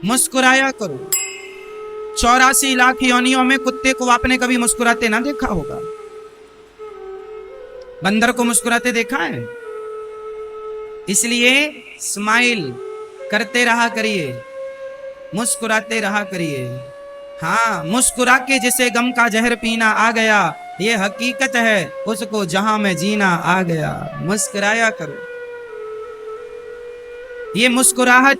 मुस्कुराया करो। 84 लाख योनियों में कुत्ते को आपने कभी मुस्कुराते ना देखा होगा। बंदर को मुस्कुराते देखा है? इसलिए स्माइल करते रहा करिए, मुस्कुराते रहा करिए। हाँ, मुस्कुरा के जिसे गम का जहर पीना आ गया, ये हकीकत है उसको जहां में जीना आ गया। मुस्कुराया करो। ये मुस्कुराहट,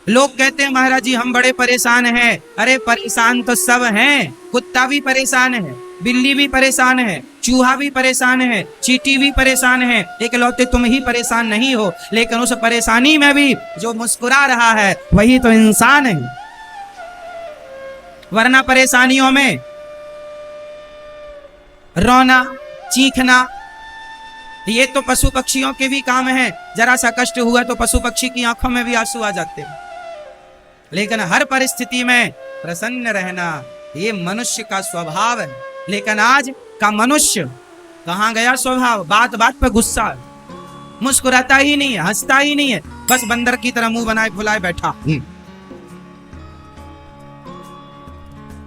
लोग कहते हैं महाराज जी हम बड़े परेशान हैं। अरे परेशान तो सब हैं। कुत्ता भी परेशान है, बिल्ली भी परेशान है, चूहा भी परेशान है, चींटी भी परेशान है। इकलौते तुम ही परेशान नहीं हो। लेकिन उस परेशानी में भी जो मुस्कुरा रहा है वही तो इंसान है। वरना परेशानियों में रोना, चीखना, ये तो पशु पक्षियों के भी काम है। जरा सा कष्ट हुआ तो पशु पक्षी की आंखों में भी आंसू आ जाते हैं। लेकिन हर परिस्थिति में प्रसन्न रहना ये मनुष्य का स्वभाव है। लेकिन आज का मनुष्य कहाँ गया स्वभाव? बात बात पर गुस्सा, मुस्कुराता ही नहीं है, हंसता ही नहीं है, बस बंदर की तरह मुंह बनाए फुलाए बैठा।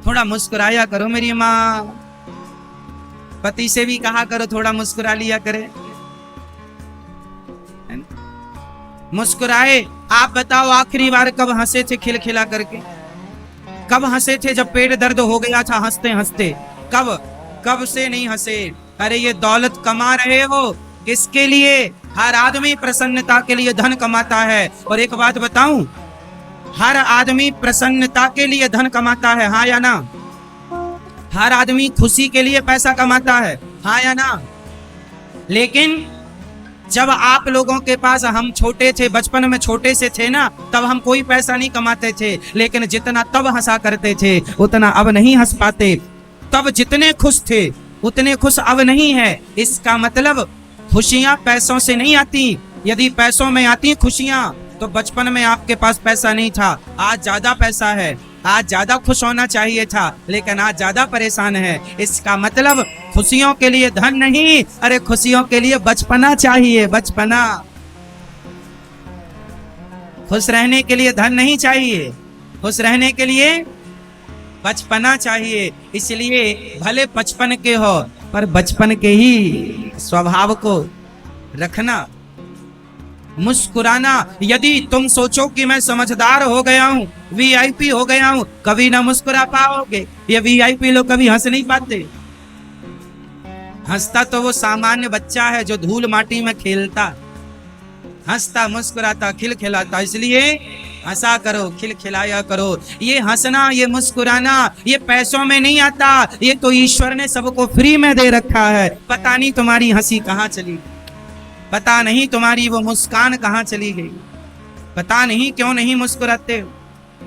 थोड़ा मुस्कुराया करो मेरी माँ। पति से भी कहा करो थोड़ा मुस्कुरा लिया करे। मुस्कुराए। आप बताओ आखिरी बार कब हंसे थे खिलखिला करके? कब हंसे थे जब पेट दर्द हो गया था हंसते हंसते? कब से नहीं हंसे। अरे ये दौलत कमा रहे हो किसके लिए? हर आदमी प्रसन्नता के लिए धन कमाता है। और एक बात बताऊं, हर आदमी प्रसन्नता के लिए धन कमाता है, हाँ या ना? हर आदमी खुशी के लिए पैसा कमाता है, हाँ या ना? लेकिन जब आप लोगों के पास, हम छोटे थे, बचपन में छोटे से थे ना, तब हम कोई पैसा नहीं कमाते थे। लेकिन जितना तब हंसा करते थे उतना अब नहीं हंस पाते। तब जितने खुश थे उतने खुश अब नहीं है। इसका मतलब खुशियां पैसों से नहीं आती। यदि पैसों में आती खुशियां तो बचपन में आपके पास पैसा नहीं था, आज ज्यादा पैसा है, आज ज्यादा खुश होना चाहिए था, लेकिन आज ज्यादा परेशान है। इसका मतलब खुशियों के लिए धन नहीं, अरे खुशियों के लिए बचपना चाहिए, बचपना। खुश रहने के लिए धन नहीं चाहिए, खुश रहने के लिए बचपना चाहिए। इसलिए भले बचपन के हो पर बचपन के ही स्वभाव को रखना। मुस्कुराना। यदि तुम सोचो कि मैं समझदार हो गया हूँ, वीआईपी हो गया हूँ, कभी ना मुस्कुरा पाओगे। ये वीआईपी लोग कभी हंस नहीं पाते। हंसता तो वो सामान्य बच्चा है जो धूल माटी में खेलता, हंसता मुस्कुराता खिलखिलाता। इसलिए हंसा करो, खिलखिलाया करो। ये हंसना, ये मुस्कुराना, ये पैसों में नहीं आता, ये तो ईश्वर ने सबको फ्री में दे रखा है। पता नहीं तुम्हारी हंसी कहाँ चली, पता नहीं तुम्हारी वो मुस्कान कहाँ चली गई, पता नहीं क्यों नहीं मुस्कुराते हो,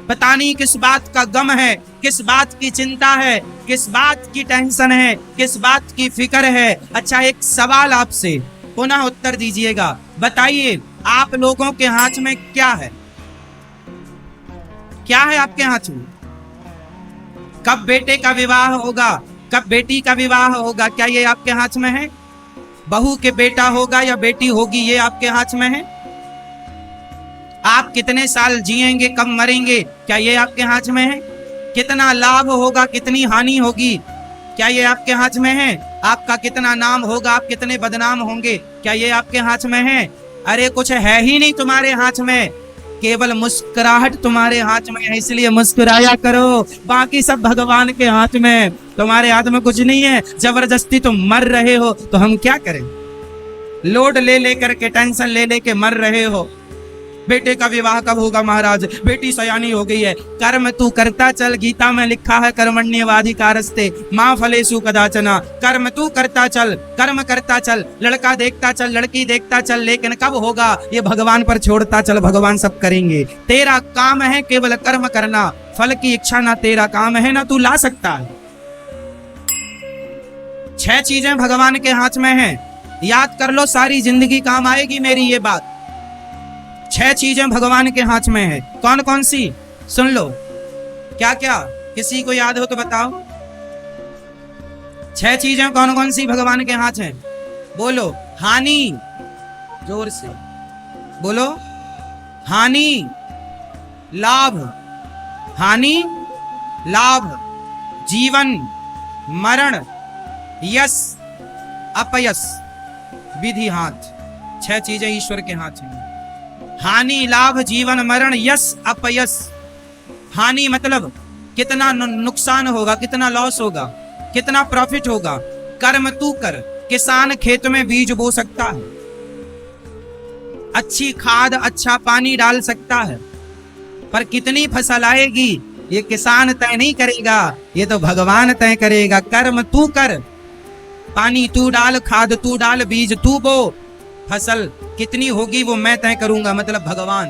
पता नहीं किस बात का गम है, किस बात की चिंता है, किस बात की टेंशन है, किस बात की फिक्र है। अच्छा, एक सवाल आपसे, पुनः उत्तर दीजिएगा। बताइए आप लोगों के हाथ में क्या है? क्या है आपके हाथ में? कब बेटे का विवाह होगा, कब बेटी का विवाह होगा, क्या ये आपके हाथ में है? बहू के बेटा होगा या बेटी होगी, ये आपके हाथ में है? आप कितने साल जिएंगे, कब मरेंगे, क्या ये आपके हाथ में है? कितना लाभ होगा, कितनी हानि होगी, क्या ये आपके हाथ में है? आपका कितना नाम होगा, आप कितने बदनाम होंगे, क्या ये आपके हाथ में है? अरे कुछ है ही नहीं तुम्हारे हाथ में, केवल मुस्कुराहट तुम्हारे हाथ में है। इसलिए मुस्कुराया करो, बाकी सब भगवान के हाथ में, तुम्हारे हाथ में कुछ नहीं है। जबरदस्ती तुम मर रहे हो तो हम क्या करें? लोड ले लेकर के, टेंशन ले लेके मर रहे हो। बेटे का विवाह कब होगा महाराज, बेटी सयानी हो गई है। कर्म तू करता चल, गीता में लिखा है कर्मण्येवाधिकारस्ते मां फलेषु कदाचन। कर्म तू करता चल, कर्म करता चल, लड़का देखता चल, लड़की देखता चल, लेकिन कब होगा ये भगवान पर छोड़ता चल, भगवान सब करेंगे। तेरा काम है केवल कर्म करना, फल की इच्छा ना तेरा काम है, ना तू ला सकता है। 6 चीजें भगवान के हाथ में हैं, याद कर लो, सारी जिंदगी काम आएगी मेरी ये बात। 6 चीजें भगवान के हाथ में है। कौन कौन सी? सुन लो। क्या क्या? किसी को याद हो तो बताओ। 6 चीजें कौन कौन सी भगवान के हाथ हैं? बोलो। हानि, जोर से बोलो। हानि, लाभ, हानि, लाभ, जीवन, मरण, यश, अपयश, विधि हाथ। 6 चीजें ईश्वर के हाथ हैं। हानि, लाभ, जीवन, मरण, यश, अपयश। हानि मतलब कितना नुकसान होगा, कितना लॉस होगा, कितना प्रॉफिट होगा। कर्म तू कर। किसान खेत में बीज बो सकता है, अच्छी खाद, अच्छा पानी डाल सकता है, पर कितनी फसल आएगी ये किसान तय नहीं करेगा, ये तो भगवान तय करेगा। कर्म तू कर, पानी तू डाल, खाद तू डाल, बीज तू बो, फसल कितनी होगी वो मैं तय करूंगा, मतलब भगवान।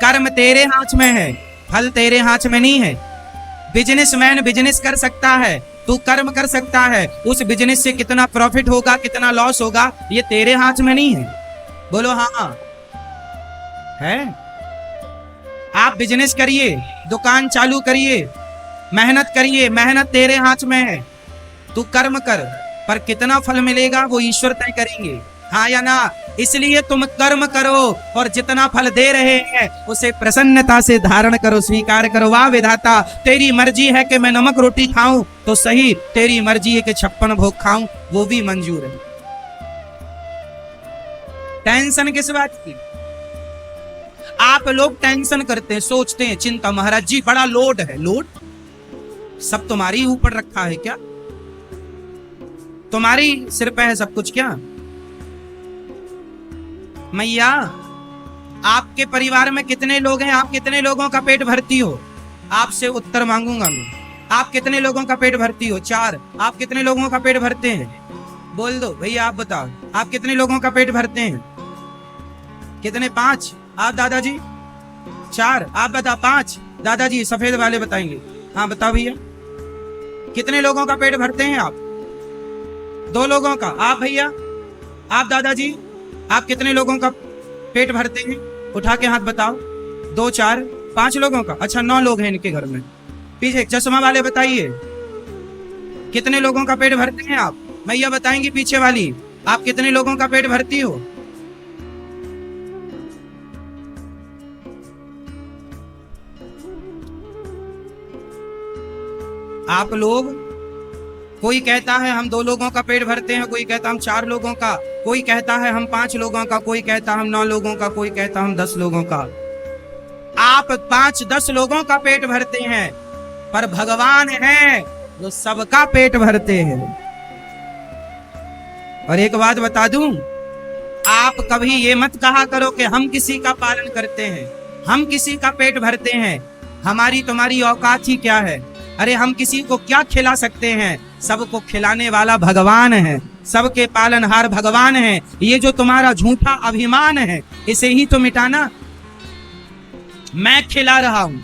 कर्म तेरे हाथ में है, फल तेरे हाथ में नहीं है। बिजनेसमैन बिजनेस कर सकता है, तू कर्म कर सकता है, उस बिजनेस से कितना प्रॉफिट होगा, कितना लॉस होगा, ये तेरे हाथ में नहीं है। बोलो हाँ है। आप बिजनेस करिए, दुकान चालू करिए, मेहनत करिए, मेहनत तेरे हाथ में है। तू कर्म कर, पर कितना फल मिलेगा वो ईश्वर तय करेंगे, हाँ या ना। इसलिए तुम कर्म करो और जितना फल दे रहे हैं उसे प्रसन्नता से धारण करो, स्वीकार करो। वाह विधाता, तेरी मर्जी है कि मैं नमक रोटी खाऊं तो सही, तेरी मर्जी है कि 56 भोग खाऊं, वो भी मंजूर है। टेंशन किस बात की? आप लोग टेंशन करते हैं, सोचते हैं, चिंता, महाराज जी बड़ा लोड है। लोड सब तुम्हारी ऊपर रखा है क्या? तुम्हारी सिर पे है सब कुछ क्या? मैया, आपके परिवार में कितने लोग हैं? आप कितने लोगों का पेट भरती हो? आपसे उत्तर मांगूंगा मैं। आप कितने लोगों का पेट भरती हो? 4। आप कितने लोगों का पेट भरते हैं? बोल दो भैया, आप बताओ, आप कितने लोगों का पेट भरते हैं? कितने? 5। आप दादाजी? 4। आप बताओ। 5 दादाजी सफेद वाले बताएंगे। हाँ बताओ भैया, कितने लोगों का पेट भरते हैं आप? 2 लोगों का। आप भैया? आप दादाजी, आप कितने लोगों का पेट भरते हैं? उठा के हाथ बताओ। 2, 4, 5 लोगों का। अच्छा 9 लोग हैं इनके घर में। पीछे चश्मा वाले बताइए, कितने लोगों का पेट भरते हैं आप? भैया बताएंगे पीछे वाली, आप कितने लोगों का पेट भरती हो? आप लोग, कोई कहता है हम 2 लोगों का पेट भरते हैं, कोई कहता हम 4 लोगों का, कोई कहता है हम 5 लोगों का, कोई कहता हम 9 लोगों का, कोई कहता हम 10 लोगों का। आप 5-10 लोगों का पेट भरते हैं, पर भगवान है जो सबका पेट भरते हैं। और एक बात बता दूं, आप कभी ये मत कहा करो कि हम किसी का पालन करते हैं, हम किसी का पेट भरते हैं। हमारी तुम्हारी औकात ही क्या है? अरे हम किसी को क्या खिला सकते हैं? सबको खिलाने वाला भगवान है, सबके पालनहार भगवान है। ये जो तुम्हारा झूठा अभिमान है, इसे ही तो मिटाना। मैं खिला रहा हूं,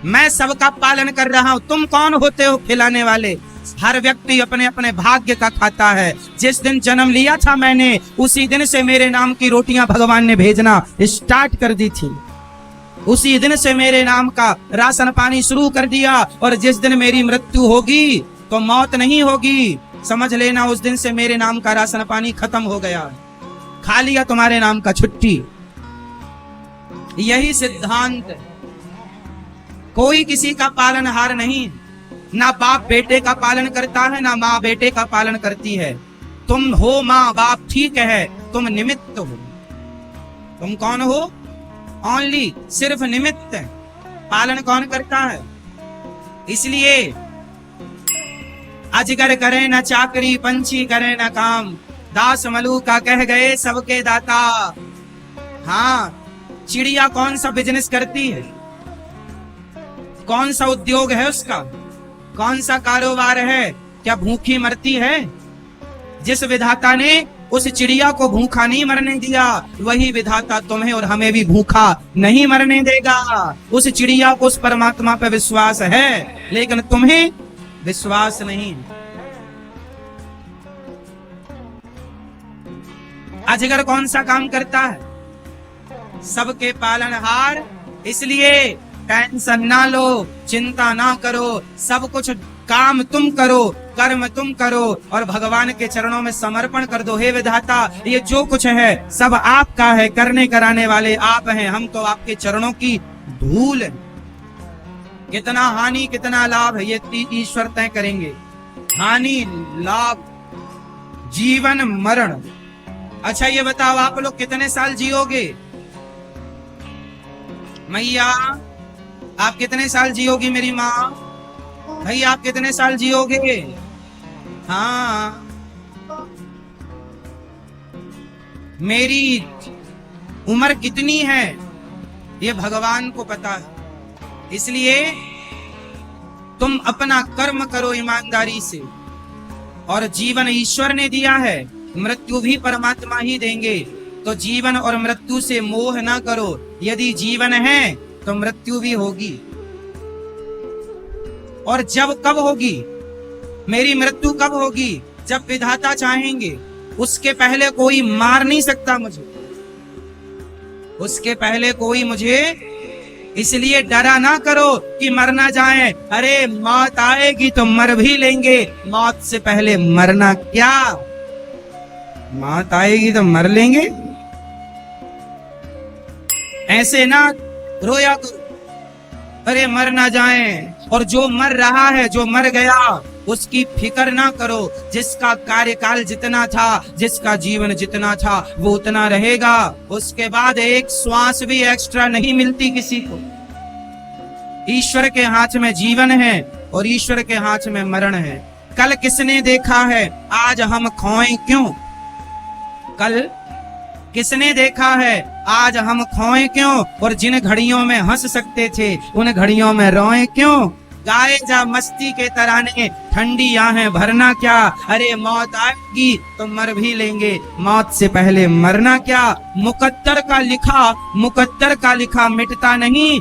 मैं सबका पालन कर रहा हूं, तुम कौन होते हो खिलाने वाले? हर व्यक्ति अपने अपने भाग्य का खाता है। जिस दिन जन्म लिया था मैंने, उसी दिन से मेरे नाम की रोटियां भगवान ने भेजना स्टार्ट कर दी थी। उसी दिन से मेरे नाम का राशन पानी शुरू कर दिया। और जिस दिन मेरी मृत्यु होगी तो मौत नहीं होगी, समझ लेना उस दिन से मेरे नाम का राशन पानी खत्म हो गया, खा लिया तुम्हारे नाम का छुट्टी। यही सिद्धांत। कोई किसी का पालनहार नहीं, ना बाप बेटे का पालन करता है, ना माँ बेटे का पालन करती है। तुम हो माँ बाप, ठीक है, तुम निमित्त हो। तुम कौन हो? ओनली, सिर्फ निमित्त। पालन कौन करता है? इसलिए अजगर करे न चाकरी, पंछी करे न काम, दास मलूका कह गए सबके दाता। हाँ, चिड़िया कौन सा बिजनेस करती है? कौन सा उद्योग है उसका? कौन सा कारोबार है? क्या भूखी मरती है? जिस विधाता ने उस चिड़िया को भूखा नहीं मरने दिया, वही विधाता तुम्हें और हमें भी भूखा नहीं मरने देगा। उस चिड़िया को, उस परमात्मा पे विश्वास है, लेकिन तुम्हें विश्वास नहीं। अजगर कौन सा काम करता है? सबके पालनहार। इसलिए टेंशन ना लो, चिंता ना करो, सब कुछ काम तुम करो, कर्म तुम करो और भगवान के चरणों में समर्पण कर दो। हे विधाता, ये जो कुछ है सब आपका है, करने कराने वाले आप हैं। हम तो आपके चरणों की धूल है। कितना हानि कितना लाभ है ये ईश्वर तय करेंगे। हानि लाभ जीवन मरण। अच्छा ये बताओ आप लोग कितने साल जियोगे? मैया आप कितने साल जियोगी? मेरी माँ भाई आप कितने साल जियोगे? हाँ मेरी उम्र कितनी है ये भगवान को पता है। इसलिए तुम अपना कर्म करो ईमानदारी से, और जीवन ईश्वर ने दिया है, मृत्यु भी परमात्मा ही देंगे। तो जीवन और मृत्यु से मोह ना करो। यदि जीवन है तो मृत्यु भी होगी, और जब कब होगी? मेरी मृत्यु कब होगी? जब विधाता चाहेंगे। उसके पहले कोई मार नहीं सकता मुझे, उसके पहले कोई मुझे। इसलिए डरा ना करो कि मर ना जाए। अरे मौत आएगी तो मर भी लेंगे, मौत से पहले मरना क्या? मौत आएगी तो मर लेंगे। ऐसे ना रोया करो, अरे मर ना जाए। और जो मर रहा है, जो मर गया, उसकी फिक्र ना करो। जिसका कार्यकाल जितना था, जिसका जीवन जितना था, वो उतना रहेगा। उसके बाद एक श्वास भी एक्स्ट्रा नहीं मिलती किसी को। ईश्वर के हाथ में जीवन है और ईश्वर के हाथ में मरण है। कल किसने देखा है आज हम खोएं क्यों? कल किसने देखा है आज हम खोएं क्यों? और जिन घड़ियों में हंस सकते थे उन घड़ियों में रोएं क्यों? गाए जा मस्ती के तराने, ठंडी आहें भरना क्या? अरे मौत आएगी तो मर भी लेंगे, मौत से पहले मरना क्या? मुकद्दर का लिखा मिटता नहीं,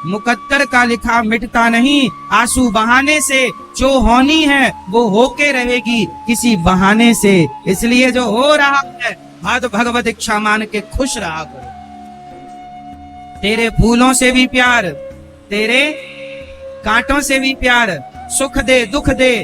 मुकद्दर का लिखा मिटता नहीं। आंसू बहाने से जो होनी है वो होके रहेगी किसी बहाने से। इसलिए जो हो रहा है भाद भगवत इच्छा मान के खुश रहा करो। तेरे फूलों से भी प्यार, तेरे कांटों से भी प्यार। सुख दे दुख दे,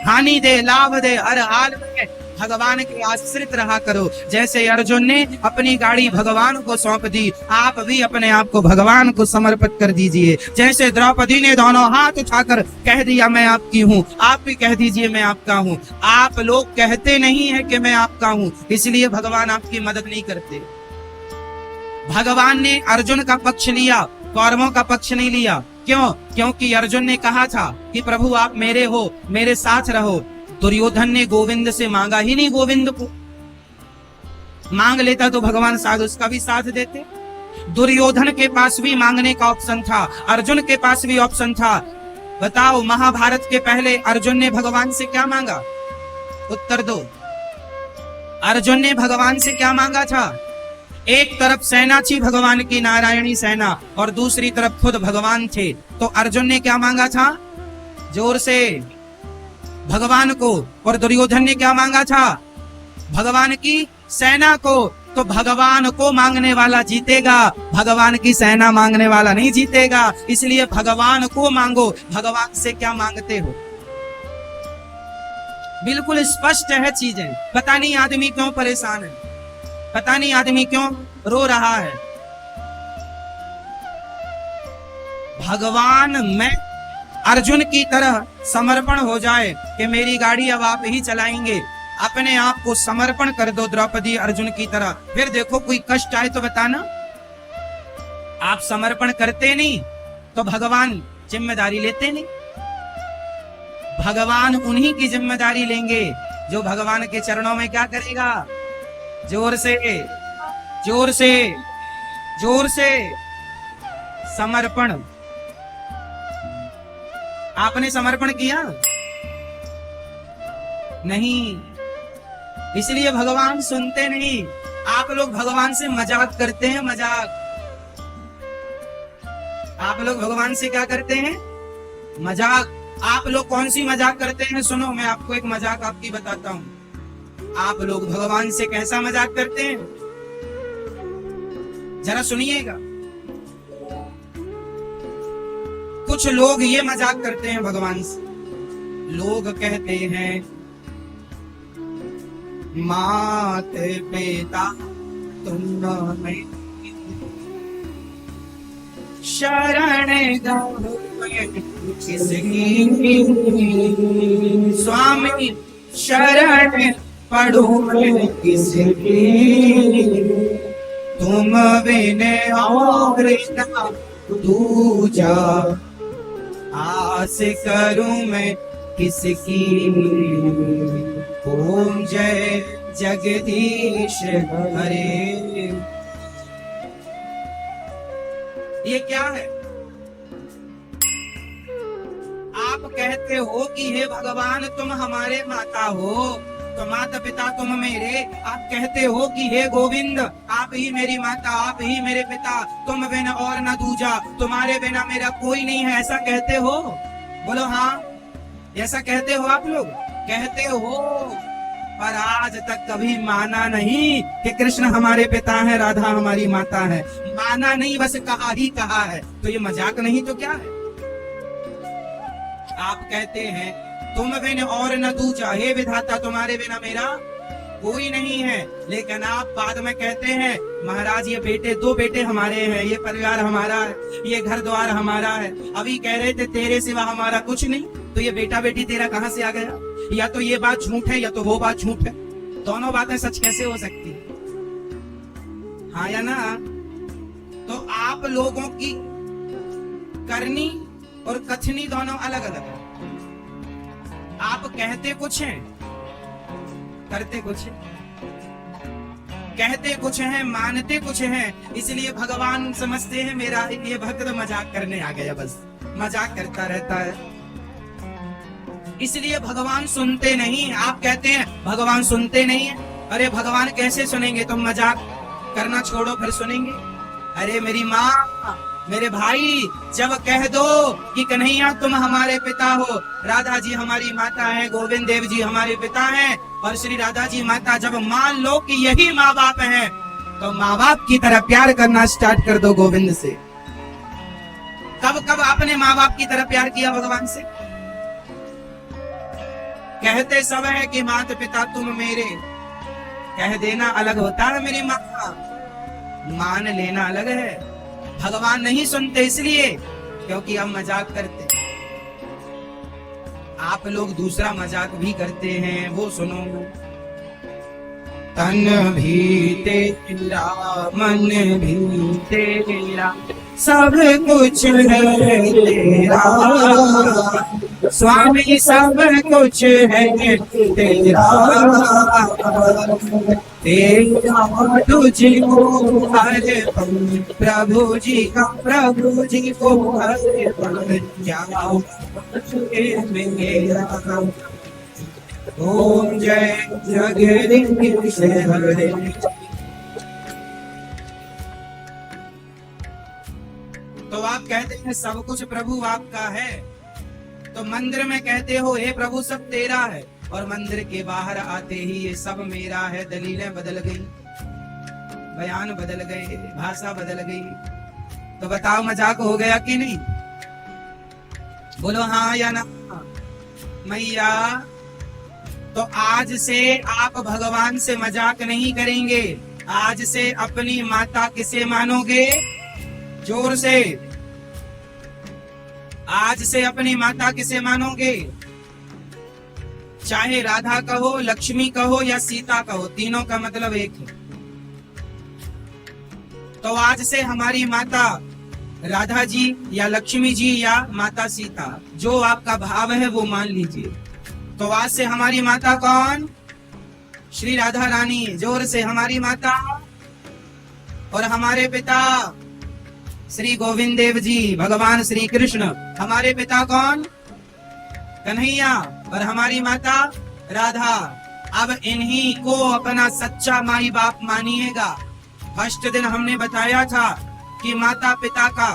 हानि दे लाभ दे, हर हाल में भगवान के आश्रित रहा करो। जैसे अर्जुन ने अपनी गाड़ी भगवान को सौंप दी, आप भी अपने आप को भगवान को समर्पित कर दीजिए। जैसे द्रौपदी ने दोनों हाथ उठाकर कह दिया मैं आपकी हूँ, आप भी कह दीजिए मैं आपका हूँ। आप लोग कहते नहीं है कि मैं आपका हूँ, इसलिए भगवान आपकी मदद नहीं करते। भगवान ने अर्जुन का पक्ष लिया, कौरवों का पक्ष नहीं लिया। क्यों? क्योंकि अर्जुन ने कहा था कि प्रभु आप मेरे हो, मेरे साथ रहो। दुर्योधन ने गोविंद से मांगा ही नहीं, गोविंद को मांग लेता तो भगवान शायद उसका भी साथ देते। दुर्योधन के पास भी मांगने का ऑप्शन था, अर्जुन के पास भी ऑप्शन था। बताओ महाभारत के पहले अर्जुन ने भगवान से क्या मांगा? उत्तर दो। अर्जुन ने भगवान से क्या मांगा था? एक तरफ सेना थी भगवान की, नारायणी सेना, और दूसरी तरफ खुद भगवान थे। तो अर्जुन ने क्या मांगा था? जोर से, भगवान को। और दुर्योधन ने क्या मांगा था? भगवान की सेना को। तो भगवान को मांगने वाला जीतेगा, भगवान की सेना मांगने वाला नहीं जीतेगा। इसलिए भगवान को मांगो। भगवान से क्या मांगते हो? बिल्कुल स्पष्ट है चीजें। पता नहीं आदमी क्यों परेशान है, पता नहीं आदमी क्यों रो रहा है। भगवान में अर्जुन की तरह समर्पण हो जाए कि मेरी गाड़ी अब आप ही चलाएंगे। अपने आप को समर्पण कर दो द्रौपदी अर्जुन की तरह। फिर देखो कोई कष्ट आए तो बताना। आप समर्पण करते नहीं तो भगवान जिम्मेदारी लेते नहीं। भगवान उन्हीं की जिम्मेदारी लेंगे जो भगवान के चरणों में क्या करेगा? जोर से, जोर से, जोर से समर्पण। आपने समर्पण किया? नहीं। इसलिए भगवान सुनते नहीं। आप लोग भगवान से मजाक करते हैं, मजाक। आप लोग भगवान से क्या करते हैं? मजाक। आप लोग कौन सी मजाक करते हैं? सुनो, मैं आपको एक मजाक आपकी बताता हूं। आप लोग भगवान से कैसा मजाक करते हैं जरा सुनिएगा। कुछ लोग ये मजाक करते हैं भगवान से। लोग कहते हैं माते पिता तुम में शरण गहूँ मैं किसकी, स्वामी शरण पढ़ूं मैं किसकी, तुम बिन और ना दूजा आस करूं मैं किसकी। ओम जय जगदीश हरे। ये क्या है? आप कहते हो कि हे भगवान तुम हमारे माता हो, तो माता पिता तुम मेरे। आप कहते हो कि हे गोविंद आप ही मेरी माता, आप ही मेरे पिता, तुम बिना और न दूजा, तुम्हारे बिना मेरा कोई नहीं है, ऐसा कहते हो? बोलो हाँ, ऐसा कहते हो आप लोग? कहते हो, पर आज तक कभी माना नहीं कि कृष्ण हमारे पिता है, राधा हमारी माता है। माना नहीं, बस कहा ही कहा है। तो ये मजाक नहीं तो क्या है? आप कहते हैं तुम बिन और न दूजा, हे विधाता तुम्हारे बिना मेरा कोई नहीं है। लेकिन आप बाद में कहते हैं महाराज ये बेटे, 2 बेटे हमारे हैं, ये परिवार हमारा है, ये घर द्वार हमारा है। अभी कह रहे थे तेरे सिवा हमारा कुछ नहीं, तो ये बेटा बेटी तेरा कहां से आ गया? या तो ये बात झूठ है या तो वो बात झूठ है। दोनों बातें सच कैसे हो सकती है? हाँ या ना? तो आप लोगों की करनी और कथनी दोनों अलग अलग है। आप कहते कुछ हैं, करते कुछ हैं, कहते कुछ हैं, मानते कुछ हैं। इसलिए भगवान समझते हैं मेरा ये भक्त मजाक करने आ गया, बस मजाक करता रहता है। इसलिए भगवान सुनते नहीं। आप कहते हैं भगवान सुनते नहीं है। अरे भगवान कैसे सुनेंगे? तुम मजाक करना छोड़ो फिर सुनेंगे। अरे मेरी माँ, मेरे भाई, जब कह दो कि कन्हैया तुम हमारे पिता हो, राधा जी हमारी माता है, गोविंद देव जी हमारे पिता हैं और श्री राधा जी माता, जब मान लो कि यही माँ बाप हैं, तो माँ बाप की तरह प्यार करना स्टार्ट कर दो गोविंद से। कब कब आपने माँ बाप की तरह प्यार किया भगवान से? कहते सब है कि माता पिता तुम मेरे, कह देना अलग होता है मेरी माँ, मान लेना अलग है। भगवान नहीं सुनते इसलिए क्योंकि हम मजाक करते। आप लोग दूसरा मजाक भी करते हैं, वो सुनो। तन भी तेरा, मन भी तेरा, सब कुछ है तेरा, स्वामी सब कुछ है तेरा, तेरा तुझको अर्पण, प्रभु जी का प्रभु जी को अर्पण, क्या मेरा। ओम जय जगदीश हरे। तो आप कहते हैं सब कुछ प्रभु आपका है, तो मंदिर में कहते हो हे प्रभु सब तेरा है, और मंदिर के बाहर आते ही ये सब मेरा है। दलीलें बदल गई, बयान बदल गए, भाषा बदल गई। तो बताओ मजाक हो गया कि नहीं? बोलो हाँ या ना? मैया, तो आज से आप भगवान से मजाक नहीं करेंगे। आज से अपनी माता किसे मानोगे? जोर से। आज से अपनी माता किसे मानोगे? चाहे राधा कहो, लक्ष्मी कहो या सीता कहो, तीनों का मतलब एक है। तो आज से हमारी माता राधा जी या लक्ष्मी जी या माता सीता, जो आपका भाव है वो मान लीजिए। तो आज से हमारी माता कौन? श्री राधा रानी। जोर से, हमारी माता। और हमारे पिता श्री गोविंद देव जी, भगवान श्री कृष्ण। हमारे पिता कौन? कन्हैया। और हमारी माता राधा। अब इन्हीं को अपना सच्चा माई बाप मानिएगा। फर्स्ट दिन हमने बताया था कि माता पिता का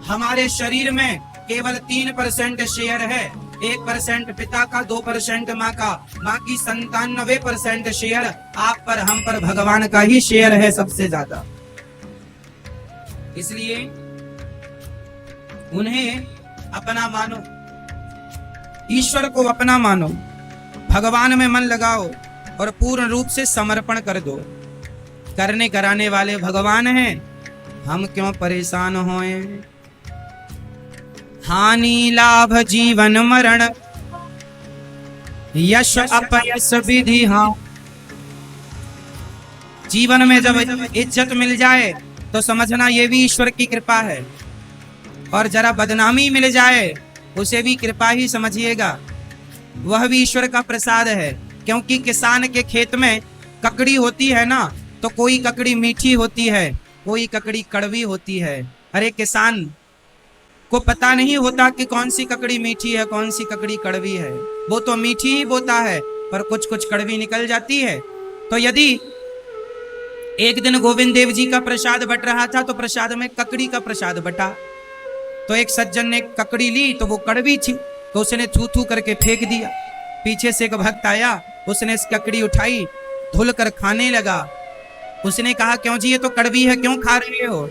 हमारे शरीर में केवल 3% शेयर है। 1% पिता का, 2% माँ का, बाकी 97% शेयर आप पर, हम पर, भगवान का ही शेयर है सबसे ज्यादा। इसलिए उन्हें अपना मानो, ईश्वर को अपना मानो, भगवान में मन लगाओ और पूर्ण रूप से समर्पण कर दो। करने कराने वाले भगवान हैं, हम क्यों परेशान होए। हानि लाभ जीवन मरण, यश अपयश विधि। हाँ, जीवन में जब इज्जत मिल जाए तो समझना ये भी ईश्वर की कृपा है, और जरा बदनामी मिल जाए उसे भी कृपा ही समझिएगा, वह भी ईश्वर का प्रसाद है। क्योंकि किसान के खेत में ककड़ी होती है ना, तो कोई ककड़ी मीठी होती है, कोई ककड़ी कड़वी होती है। अरे किसान को पता नहीं होता कि कौन सी ककड़ी मीठी है, कौन सी ककड़ी कड़वी है। वो तो मीठी ही बोता है, पर कुछ कुछ कड़वी निकल जाती है। तो यदि एक दिन गोविंद देव जी का प्रसाद बट रहा था, तो प्रसाद में ककड़ी का प्रसाद बटा। तो एक सज्जन ने ककड़ी ली तो वो कड़वी थी, तो उसने थू थू करके फेंक दिया। पीछे से एक भक्त आया, उसने इस ककड़ी उठाई, धुल कर खाने लगा। उसने कहा, क्यों जी ये तो कड़वी है, क्यों खा रहे हो?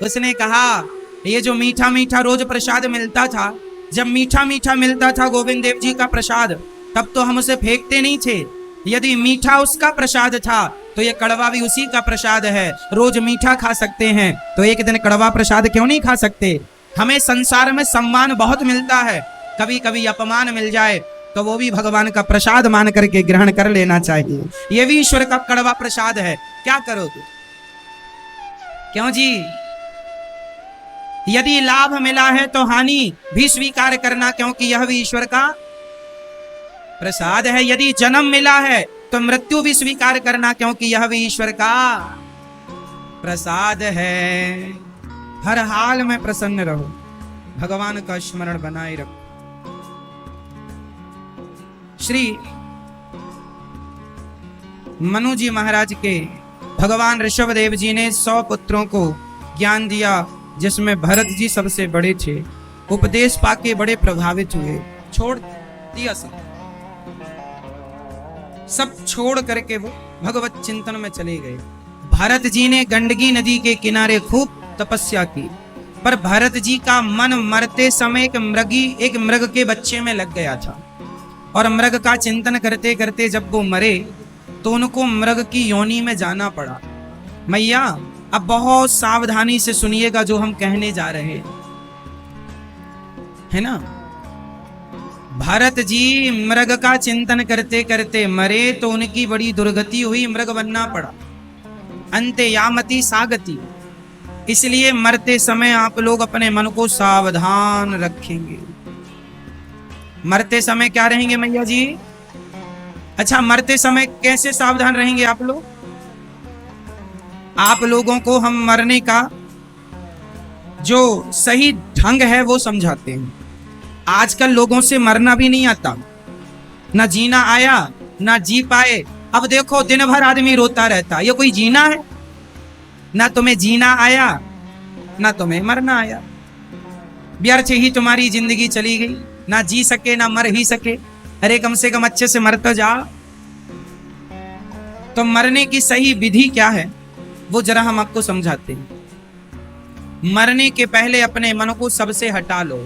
उसने कहा, ये जो मीठा मीठा रोज प्रसाद मिलता था, जब मीठा मीठा मिलता था गोविंद देव जी का प्रसाद, तब तो हम उसे फेंकते नहीं थे। यदि मीठा उसका प्रसाद था तो ये कड़वा भी उसी का प्रसाद है। रोज मीठा खा सकते हैं तो एक दिन कड़वा प्रसाद क्यों नहीं खा सकते? हमें संसार में सम्मान बहुत मिलता है, कभी कभी अपमान मिल जाए तो वो भी भगवान का प्रसाद मान करके ग्रहण कर लेना चाहिए। ये भी ईश्वर का कड़वा प्रसाद है। क्या करोगे? क्यों जी? यदि लाभ मिला है तो हानि भी स्वीकार करना, क्योंकि यह भी ईश्वर का प्रसाद है। यदि जन्म मिला है तो मृत्यु भी स्वीकार करना, क्योंकि यह भी ईश्वर का प्रसाद है। हर हाल में प्रसन्न रहो, भगवान का स्मरण बनाए रखो। श्री मनु जी महाराज के भगवान ऋषभ देव जी ने 100 पुत्रों को ज्ञान दिया, जिसमें भरत जी सबसे बड़े थे। उपदेश पाके बड़े प्रभावित हुए, छोड़ दिया सब छोड़ करके वो भगवत चिंतन में चले गए। भरत जी ने गंडकी नदी के किनारे खूब तपस्या की, पर भरत जी का मन मरते समय एक मृग के बच्चे में लग गया था, और मृग का चिंतन करते करते जब वो मरे तो उनको मृग की योनि में जाना पड़ा। मैया अब बहुत सावधानी से सुनिएगा जो हम कहने जा रहे हैं, है ना। भरत जी मृग का चिंतन करते करते मरे तो उनकी बड़ी दुर्गति हुई, मृग बनना पड़ा। अंते यामति सागति। इसलिए मरते समय आप लोग अपने मन को सावधान रखेंगे। मरते समय क्या रहेंगे मैया जी? अच्छा, मरते समय कैसे सावधान रहेंगे आप लोग? आप लोगों को हम मरने का जो सही ढंग है वो समझाते हैं। आजकल लोगों से मरना भी नहीं आता, ना जीना आया ना जी पाए। अब देखो दिन भर आदमी रोता रहता, ये कोई जीना है? ना तुम्हें जीना आया ना तुम्हें मरना आया, व्यर्थ ही तुम्हारी जिंदगी चली गई, ना जी सके ना मर ही सके। अरे कम से कम अच्छे से मर तो जा। तो मरने की सही विधि क्या है वो जरा हम आपको समझाते हैं। मरने के पहले अपने मन को सबसे हटा लो।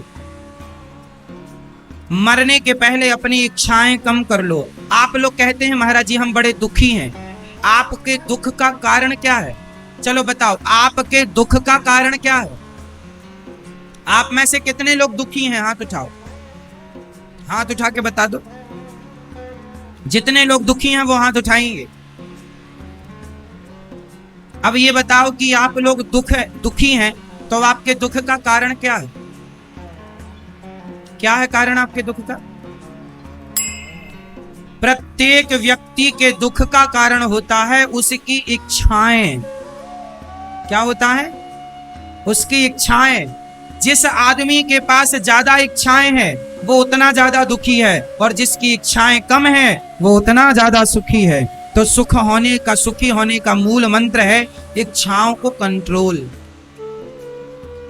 मरने के पहले अपनी इच्छाएं कम कर लो। आप लोग कहते हैं महाराज जी हम बड़े दुखी हैं। आपके दुख का कारण क्या है? चलो बताओ, आपके दुख का कारण क्या है? आप में से कितने लोग दुखी हैं? हाथ उठाओ, हाथ उठा के बता दो। जितने लोग दुखी हैं वो हाथ उठाएंगे। अब ये बताओ कि आप लोग दुखी हैं तो आपके दुख का कारण क्या है? क्या है कारण आपके दुख का? प्रत्येक व्यक्ति के दुख का कारण होता है उसकी इच्छाएं। क्या होता है? उसकी इच्छाएं। जिस आदमी के पास ज्यादा इच्छाएं हैं वो उतना ज्यादा दुखी है, और जिसकी इच्छाएं कम है वो उतना ज्यादा सुखी है। तो सुखी होने का मूल मंत्र है इच्छाओं को कंट्रोल।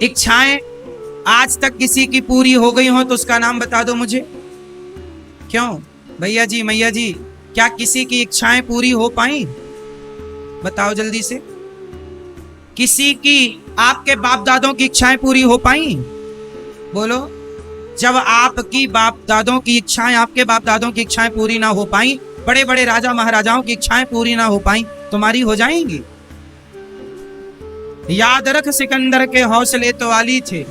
इच्छाएं आज तक किसी की पूरी हो गई हो तो उसका नाम बता दो मुझे। क्यों भैया जी, मैया जी, क्या किसी की इच्छाएं पूरी हो पाई? बताओ जल्दी से। किसी की आपके बाप दादों की इच्छाएं पूरी हो पाई? बोलो। जब आपकी बाप दादों की इच्छाएं, आपके बाप दादों की इच्छाएं पूरी ना हो पाई, बड़े बड़े राजा महाराजाओं की इच्छाएं पूरी ना हो पाई, तुम्हारी हो जाएंगी? याद रख सिकंदर के हौसले तो आली थे,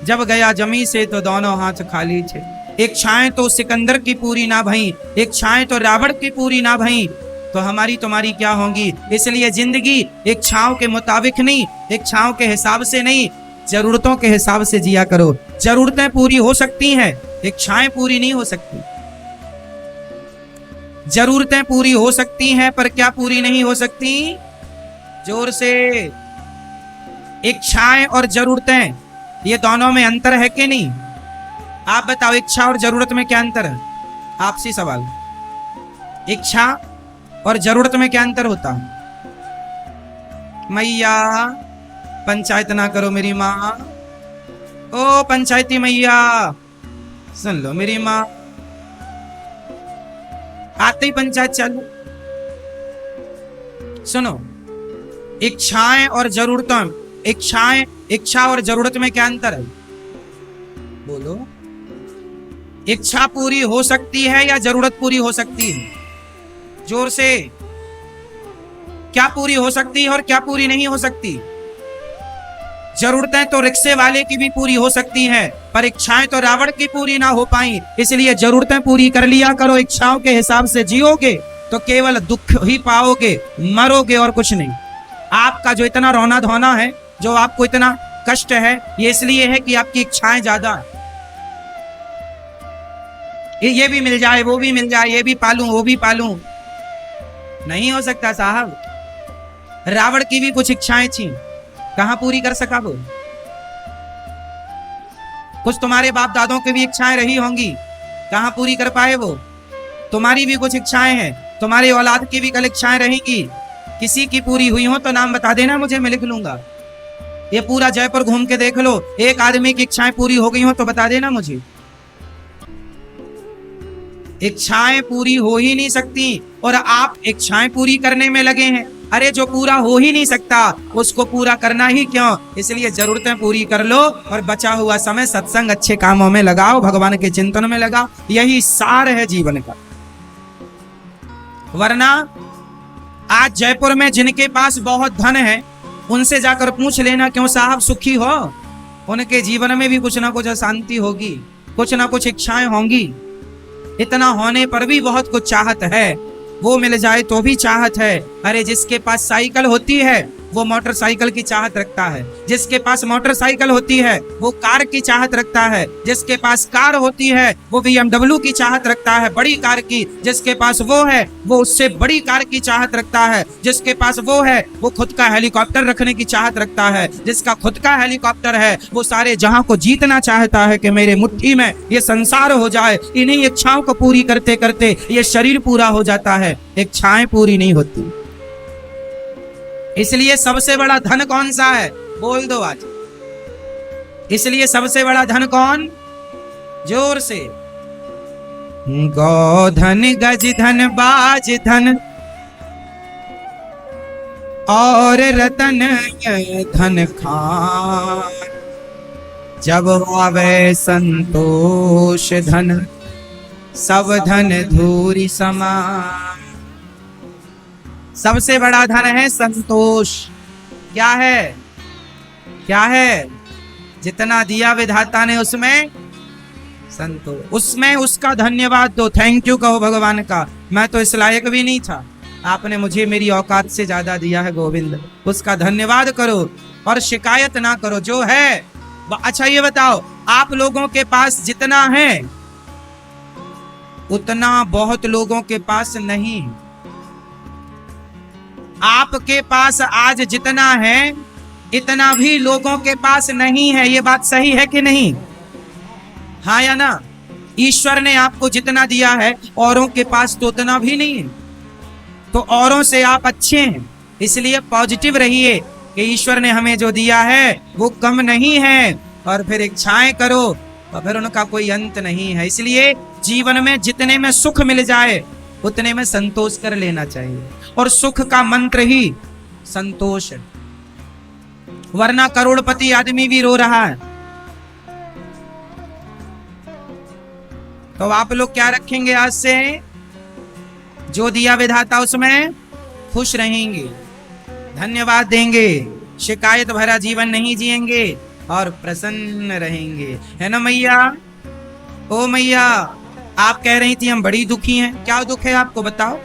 जब गया जमी से तो दोनों हाथ खाली थे। इच्छाएं तो सिकंदर की पूरी ना भई, इच्छाएं तो रावण की पूरी ना भई, तो हमारी तुम्हारी क्या होंगी। इसलिए जिंदगी इच्छाओं के मुताबिक नहीं, इच्छाओं के हिसाब से नहीं, जरूरतों के हिसाब से जिया करो। जरूरतें पूरी हो सकती हैं, इच्छाएं पूरी नहीं हो सकती। जरूरतें पूरी हो सकती हैं, पर क्या पूरी नहीं हो सकती? जोर से। इच्छाएं और जरूरतें, ये दोनों में अंतर है कि नहीं? आप बताओ, इच्छा और जरूरत में क्या अंतर है? आपसी सवाल। इच्छा और जरूरत में क्या अंतर होता? मैया पंचायत ना करो मेरी माँ, ओ पंचायती मैया सुन लो मेरी माँ, आते ही पंचायत चालू। सुनो, इच्छाएं और जरूरतें, इच्छा और जरूरत में क्या अंतर है? बोलो। इच्छा पूरी हो सकती है या जरूरत पूरी हो सकती है? जोर से। क्या पूरी हो सकती है और क्या पूरी नहीं हो सकती? जरूरतें तो रिक्शे वाले की भी पूरी हो सकती हैं, पर इच्छाएं तो रावण की पूरी ना हो पाई। इसलिए जरूरतें पूरी कर लिया करो। इच्छाओं के हिसाब से जियोगे तो केवल दुख ही पाओगे, मरोगे और कुछ नहीं। आपका जो इतना रोना धोना है, जो आपको इतना कष्ट है, ये इसलिए है कि आपकी इच्छाएं ज्यादा है। ये भी मिल जाए, वो भी मिल जाए, ये भी पालूं, वो भी पालूं। नहीं हो सकता साहब। रावण की भी कुछ इच्छाएं थी, कहां पूरी कर सका वो? कुछ तुम्हारे बाप दादों की भी इच्छाएं रही होंगी, कहां पूरी कर पाए वो? तुम्हारी भी कुछ इच्छाएं हैं, तुम्हारी औलाद की भी कल इच्छाएं रहेंगी। किसी की पूरी हुई हो तो नाम बता देना मुझे, मैं लिख लूंगा। ये पूरा जयपुर घूम के देख लो, एक आदमी की इच्छाएं पूरी हो गई हो तो बता देना मुझे। इच्छाएं पूरी हो ही नहीं सकती और आप इच्छाएं पूरी करने में लगे हैं। अरे जो पूरा हो ही नहीं सकता उसको पूरा करना ही क्यों? इसलिए जरूरतें पूरी कर लो और बचा हुआ समय सत्संग, अच्छे कामों में लगाओ, भगवान के चिंतन में लगाओ। यही सार है जीवन का। वरना आज जयपुर में जिनके पास बहुत धन है उनसे जाकर पूछ लेना, क्यों साहब सुखी हो? उनके जीवन में भी कुछ ना कुछ अशांति होगी, कुछ ना कुछ इच्छाएं होंगी। इतना होने पर भी बहुत कुछ चाहत है, वो मिल जाए तो भी चाहत है। अरे जिसके पास साइकिल होती है वो मोटरसाइकिल की चाहत रखता है, जिसके पास मोटरसाइकिल होती है वो कार की चाहत रखता है, जिसके पास कार होती है वो BMW की चाहत रखता है, बड़ी कार की। जिसके पास वो है वो उससे बड़ी कार की चाहत रखता है, जिसके पास वो है वो खुद का हेलीकॉप्टर रखने की चाहत रखता है। जिसका खुद का हेलीकॉप्टर है वो सारे जहां को जीतना चाहता है कि मेरे मुट्ठी में ये संसार हो जाए। इन्हीं इच्छाओं को पूरी करते करते ये शरीर पूरा हो जाता है, इच्छाएं पूरी नहीं होती। इसलिए सबसे बड़ा धन कौन सा है? बोल दो आज। इसलिए सबसे बड़ा धन कौन? जोर से। गोधन, गज धन, बाज धन और रतन धन खान, जब आवे संतोष धन, सब धन धूरी समान। सबसे बड़ा धन है संतोष। क्या है? क्या है? जितना दिया विधाता ने उसमें संतोष, उसमें उसका धन्यवाद दो, थैंक यू कहो भगवान का। मैं तो इस लायक भी नहीं था, आपने मुझे मेरी औकात से ज्यादा दिया है गोविंद, उसका धन्यवाद करो और शिकायत ना करो जो है। अच्छा ये बताओ, आप लोगों के पास जितना है उतना बहुत लोगों के पास नहीं। आपके पास आज जितना है इतना भी लोगों के पास नहीं है। ये बात सही है कि नहीं? हाँ या ना? ईश्वर ने आपको जितना दिया है औरों के पास तो उतना भी नहीं है, तो औरों से आप अच्छे हैं। इसलिए पॉजिटिव रहिए कि ईश्वर ने हमें जो दिया है वो कम नहीं है, और फिर इच्छाएं करो और फिर उनका कोई अंत नहीं है। इसलिए जीवन में जितने में सुख मिल जाए उतने में संतोष कर लेना चाहिए, और सुख का मंत्र ही संतोष है। वरना करोड़पति आदमी भी रो रहा है, तो आप लोग क्या रखेंगे? आज से जो दिया विधाता उसमें खुश रहेंगे, धन्यवाद देंगे, शिकायत भरा जीवन नहीं जिएंगे और प्रसन्न रहेंगे, है ना मैया? ओ मैया, आप कह रही थी हम बड़ी दुखी हैं, क्या दुख है आपको बताओ?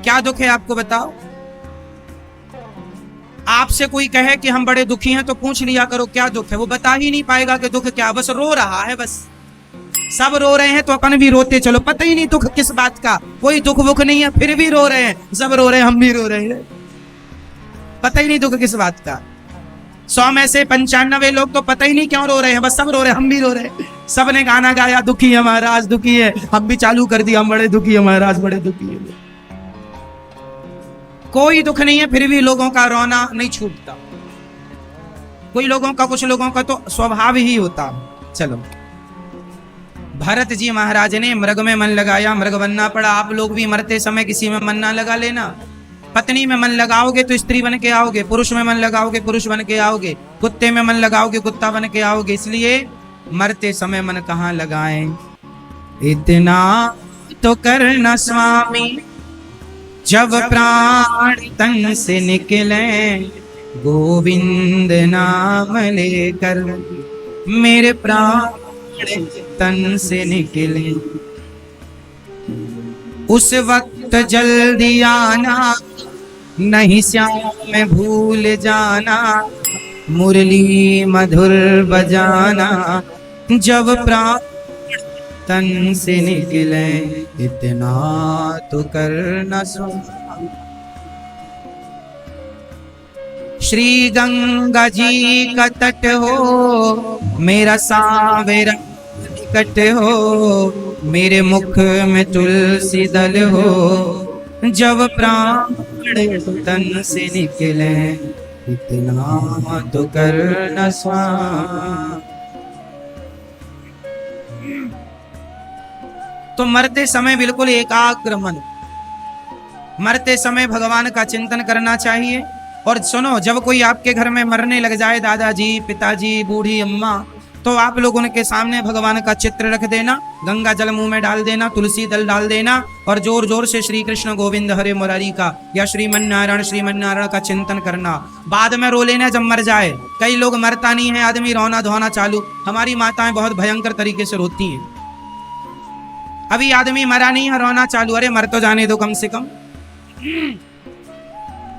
क्या दुख है आपको बताओ? आपसे कोई कहे कि हम बड़े दुखी हैं तो पूछ लिया करो क्या दुख है, वो बता ही नहीं पाएगा कि दुख क्या, बस रो रहा है, बस सब रो रहे हैं तो अपन भी रोते चलो, पता ही नहीं दुख किस बात का, कोई दुख वुख नहीं है फिर भी रो रहे हैं, सब रो रहे हैं हम भी रो रहे हैं, पता ही नहीं दुख किस बात का। 100 में से 95 लोग तो पता ही नहीं क्यों रो रहे हैं, बस सब रो रहे हैं हम भी रो रहे हैं। सब ने गाना गाया दुखी है महाराज दुखी है, हम भी चालू कर दिया हम बड़े दुखी है महाराज बड़े दुखी है। कोई दुख नहीं है फिर भी लोगों का रोना नहीं छूटता, कोई लोगों का, कुछ लोगों का तो स्वभाव ही होता। चलो, भरत जी महाराज ने मृग में मन लगाया, मृग बनना पड़ा। आप लोग भी मरते समय किसी में मन ना लगा लेना। पत्नी में मन लगाओगे तो स्त्री बन के आओगे, पुरुष में मन लगाओगे पुरुष बन के आओगे, कुत्ते में मन लगाओगे कुत्ता बन के आओगे। इसलिए मरते समय मन कहाँ लगाएं? इतना तो करना स्वामी जब प्राण तन से निकले, गोविंद नाम लेकर मेरे प्राण तन से निकले, उस वक्त जल्दी आना नहीं श्याम में भूल जाना, मुरली मधुर बजाना जब प्राण तन से निकले, इतना तो करना सुना। श्री गंगा जी का तट हो मेरा सावेरा निकट हो, मेरे मुख में तुलसी दल हो, जब प्राण तन से निकले, इतना तो करना स्वाहा। तो मरते समय बिल्कुल एकाग्र मन, मरते समय भगवान का चिंतन करना चाहिए। और सुनो, जब कोई आपके घर में मरने लग जाए, दादाजी पिताजी बूढ़ी अम्मा, तो आप लोग उनके सामने भगवान का चित्र रख देना, गंगा जल मुंह में डाल देना, तुलसी दल डाल देना और जोर जोर से श्री कृष्ण गोविंद हरे मुरारी का या श्रीमन नारायण का चिंतन करना। बाद में रो लेना जब मर जाए। कई लोग मरता नहीं है, आदमी रोना धोना चालू। हमारी माताएं बहुत भयंकर तरीके से रोती हैं। अभी आदमी मरा नहीं है, रोना चालू, अरे मर तो जाने दो कम से कम,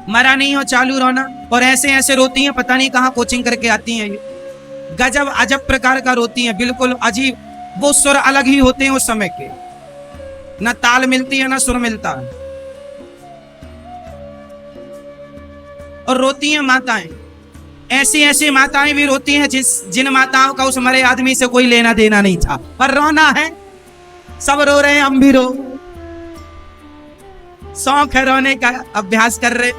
मरा नहीं हो चालू रोना। और ऐसे ऐसे रोती हैं, पता नहीं कहाँ कोचिंग करके आती हैं, ये गजब अजब प्रकार का रोती हैं, बिल्कुल अजीब। वो सुर अलग ही होते हैं उस समय के, न ताल मिलती है न सुर मिलता है। और रोती हैं माताएं, ऐसी ऐसी माताएं भी रोती हैं जिन माताओं का उस मरे आदमी से कोई लेना देना नहीं था, पर रोना है, सब रो रहे हैं हम भी रो, शौक है रोने का, अभ्यास कर रहे।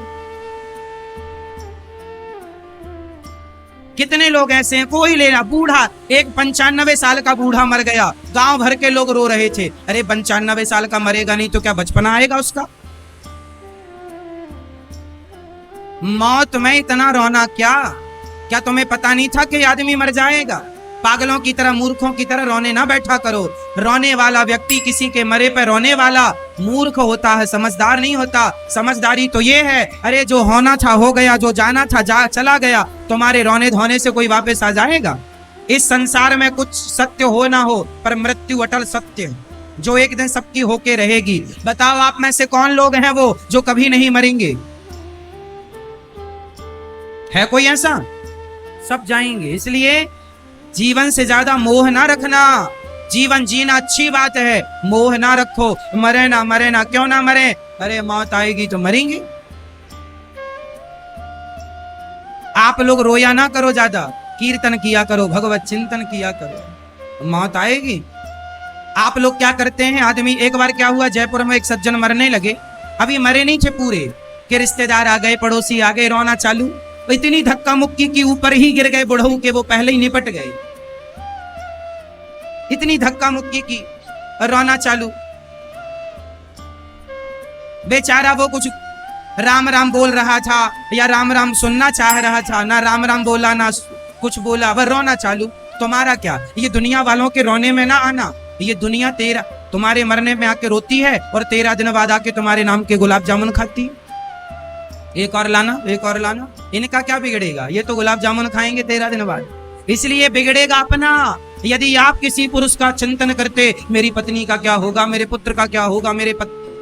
कितने लोग ऐसे हैं, कोई लेना, बूढ़ा, एक 95 साल का बूढ़ा मर गया, गांव भर के लोग रो रहे थे। अरे 95 साल का मरेगा नहीं तो क्या बचपना आएगा उसका? मौत में इतना रोना क्या तुम्हें पता नहीं था कि आदमी मर जाएगा? पागलों की तरह, मूर्खों की तरह रोने ना बैठा करो। रोने वाला व्यक्ति, किसी के मरे पर रोने वाला मूर्ख होता है, समझदार नहीं होता। समझदारी तो ये है, अरे जो होना था हो गया, जो जाना था चला गया। तुम्हारे रोने धोने से कोई वापस आ जाएगा? इस संसार में कुछ सत्य हो ना हो, पर मृत्यु अटल सत्य है, जो एक दिन सबकी होके रहेगी। बताओ आप में से कौन लोग हैं वो जो कभी नहीं मरेंगे? है कोई ऐसा? सब जाएंगे। इसलिए जीवन से ज्यादा मोह ना रखना। जीवन जीना अच्छी बात है, मोह ना रखो। मरे ना, क्यों ना मरे? अरे मौत आएगी तो मरेंगे। आप लोग रोया ना करो, ज्यादा कीर्तन किया करो, भगवत चिंतन किया करो, मौत आएगी। आप लोग क्या करते हैं, आदमी, एक बार क्या हुआ, जयपुर में एक सज्जन मरने लगे, अभी मरे नहीं थे पूरे, कि रिश्तेदार आ गए, पड़ोसी आ गए, रोना चालू। इतनी धक्का मुक्की की ऊपर ही गिर गए बुढ़ऊ के, वो पहले ही निपट गए। इतनी धक्का मुक्की की और रोना चालू। बेचारा वो कुछ राम राम बोल रहा था या राम राम सुनना चाह रहा था, ना राम राम बोला ना कुछ बोला, वह रोना चालू। तुम्हारा क्या, ये दुनिया वालों के रोने में ना आना। ये दुनिया तुम्हारे मरने में आके रोती है और 13 दिन बाद आके तुम्हारे नाम के गुलाब जामुन खाती। एक और लाना, एक और लाना। इनका क्या बिगड़ेगा, ये तो गुलाब जामुन खाएंगे 13 दिन बाद। इसलिए बिगड़ेगा अपना। यदि आप किसी पुरुष का चिंतन करते, मेरी पत्नी का क्या होगा, मेरे पुत्र का क्या होगा, मेरे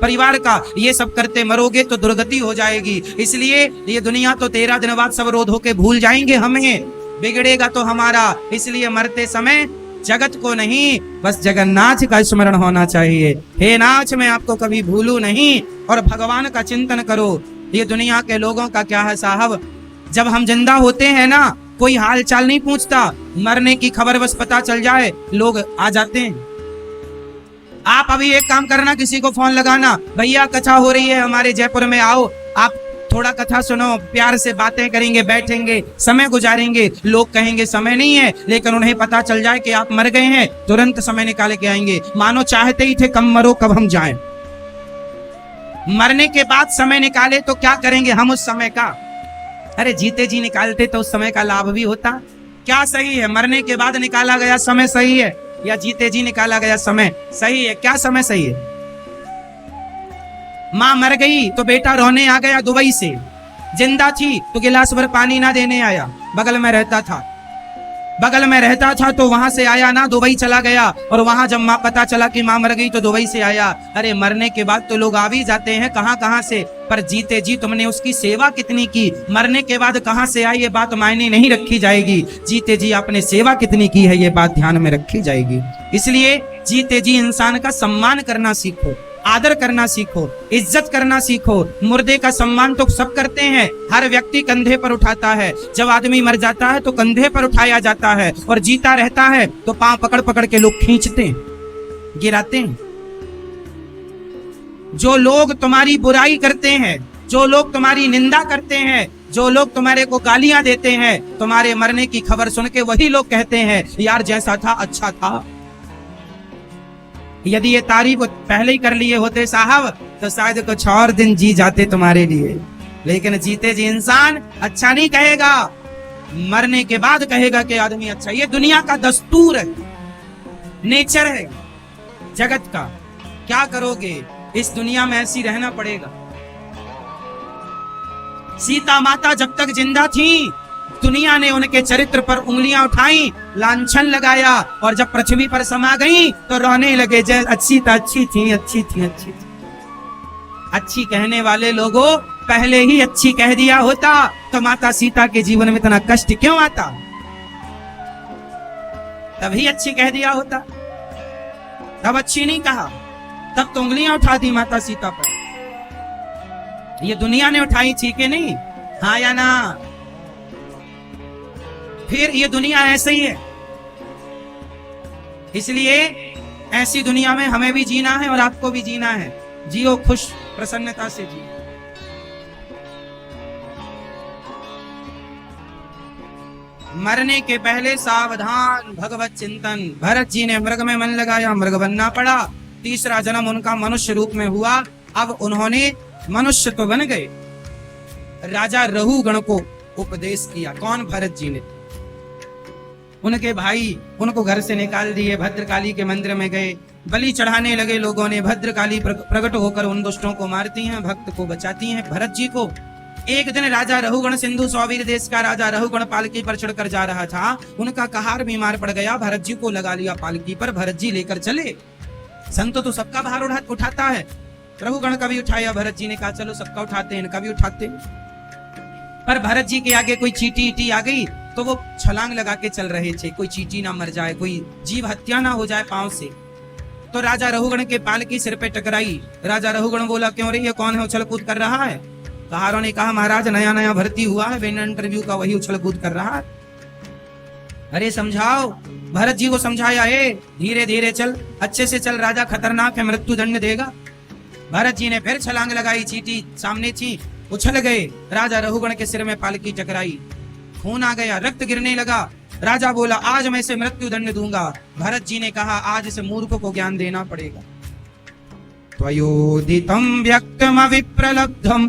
परिवार का, ये सब करते मरोगे तो दुर्गति हो जाएगी। इसलिए ये दुनिया तो 13 दिन बाद सब रोध होके भूल जाएंगे हमें, बिगड़ेगा तो हमारा। इसलिए मरते समय जगत को नहीं, बस जगन्नाथ का स्मरण होना चाहिए। हे नाथ, मैं आपको कभी भूलू नहीं, और भगवान का चिंतन करो। ये दुनिया के लोगों का क्या है साहब, जब हम जिंदा होते हैं ना, कोई हाल चाल नहीं पूछता, मरने की खबर बस पता चल जाए लोग आ जाते हैं। आप अभी एक काम करना, किसी को फोन लगाना, भैया कथा हो रही है हमारे जयपुर में, आओ आप थोड़ा कथा सुनो, प्यार से बातें करेंगे, बैठेंगे, समय गुजारेंगे। लोग कहेंगे समय नहीं है, लेकिन उन्हें पता चल जाए कि आप मर गए हैं, तुरंत समय निकाल के आएंगे। मानो चाहते ही थे कब मरो कब हम जाएं। मरने के बाद समय निकाले तो क्या करेंगे हम उस समय का? अरे जीते जी निकालते तो उस समय का लाभ भी होता। क्या सही है, मरने के बाद निकाला गया समय सही है या जीते जी निकाला गया समय सही है? क्या समय सही है? माँ मर गई तो बेटा रोने आ गया दुबई से, जिंदा थी तो गिलास भर पानी ना देने आया, बगल में रहता था तो वहां से आया ना, दुबई चला गया। और वहां जब माँ पता चला कि माँ मर गई तो दुबई से आया। अरे मरने के बाद तो लोग आ भी जाते हैं कहां से, पर जीते जी तुमने उसकी सेवा कितनी की, मरने के बाद कहां से आई ये बात मायने नहीं रखी जाएगी, जीते जी आपने सेवा कितनी की है ये बात ध्यान में रखी जाएगी। इसलिए जीते जी इंसान का सम्मान करना सीखो, आदर करना सीखो, इज्जत करना सीखो। मुर्दे का सम्मान तो सब करते हैं, हर व्यक्ति कंधे पर उठाता है। जब आदमी मर जाता है तो कंधे पर उठाया जाता है, और जीता रहता है तो पांव पकड़ पकड़ के लोग खींचते हैं, गिराते हैं। जो लोग तुम्हारी बुराई करते हैं, जो लोग तुम्हारी निंदा करते हैं, जो लोग तुम्हारे को गालियां देते हैं, तुम्हारे मरने की खबर सुन के वही लोग कहते हैं यार जैसा था अच्छा था। यदि ये तारीफ पहले ही कर लिए होते साहब तो शायद कुछ और दिन जी जाते तुम्हारे लिए, लेकिन जीते जी इंसान अच्छा नहीं कहेगा, मरने के बाद कहेगा कि आदमी अच्छा। ये दुनिया का दस्तूर है, नेचर है जगत का। क्या करोगे, इस दुनिया में ऐसी रहना पड़ेगा। सीता माता जब तक जिंदा थी, दुनिया ने उनके चरित्र पर उंगलियां उठाई, लांछन लगाया, और जब पृथ्वी पर समा गई तो रोने लगे, जय अच्छी थी, अच्छी थी, अच्छी थी, अच्छी थी। अच्छी कहने वाले लोगों पहले ही अच्छी कह दिया होता तो माता सीता के जीवन में इतना कष्ट क्यों आता? तभी अच्छी कह दिया होता, तब अच्छी नहीं कहा, तब तो उंगलियां उठा दी माता सीता पर। ये दुनिया ने उठाई थी कि नहीं? हाँ या ना? फिर ये दुनिया ऐसे ही है। इसलिए ऐसी दुनिया में हमें भी जीना है और आपको भी जीना है। जियो खुश, प्रसन्नता से जियो। मरने के पहले सावधान, भगवत चिंतन। भरत जी ने मृग में मन लगाया, मृग बनना पड़ा। तीसरा जन्म उनका मनुष्य रूप में हुआ। अब उन्होंने मनुष्य तो बन गए, राजा रहुगण को उपदेश किया। कौन? भरत जी ने। उनके भाई उनको घर से निकाल दिए, भद्रकाली के मंदिर में गए, बलि चढ़ाने लगे लोगों ने। भद्रकाली प्रकट होकर उन दुष्टों को मारती हैं, भक्त को बचाती हैं, भरत जी को। एक दिन राजा रहुगण, सिंधु सौवीर देश का राजा रहुगण पालकी पर चढ़कर जा रहा था। उनका कहार बीमार पड़ गया, भरत जी को लगा लिया पालकी पर, भरत जी लेकर चले। संत तो सबका भार उठाता है, रहुगण का भी उठाया। भरत जी ने कहा चलो सबका उठाते हैं, इनका भी उठाते। पर भरत जी के आगे कोई चींटी ईटी आ गई तो वो छलांग लगा के चल रहे थे, कोई चींटी ना मर जाए, कोई जीव हत्या ना हो जाए पांव से। तो राजा रहुगण के पालकी सिर पे टकराई। राजा रहुगण बोला क्यों रे, ये कौन है उछल कूद कर रहा है? कहारों ने कहा महाराज नया नया भर्ती हुआ है, बिना इंटरव्यू का वही उछल कूद कर रहा है। अरे समझाओ। भरत जी को समझाया, धीरे धीरे चल, अच्छे से चल, राजा खतरनाक है, मृत्यु दंड देगा। भरत जी ने फिर छलांग लगाई, चींटी सामने थी, उछल गए। राजा रहुगण के सिर में पालकी टकराई, खून आ गया, रक्त गिरने लगा। राजा बोला आज मैं इसे मृत्यु दंड दूंगा। भरत जी ने कहा आज इसे मूर्ख को ज्ञान देना पड़ेगा। त्वयोदितं व्यक्तमविप्रलब्धं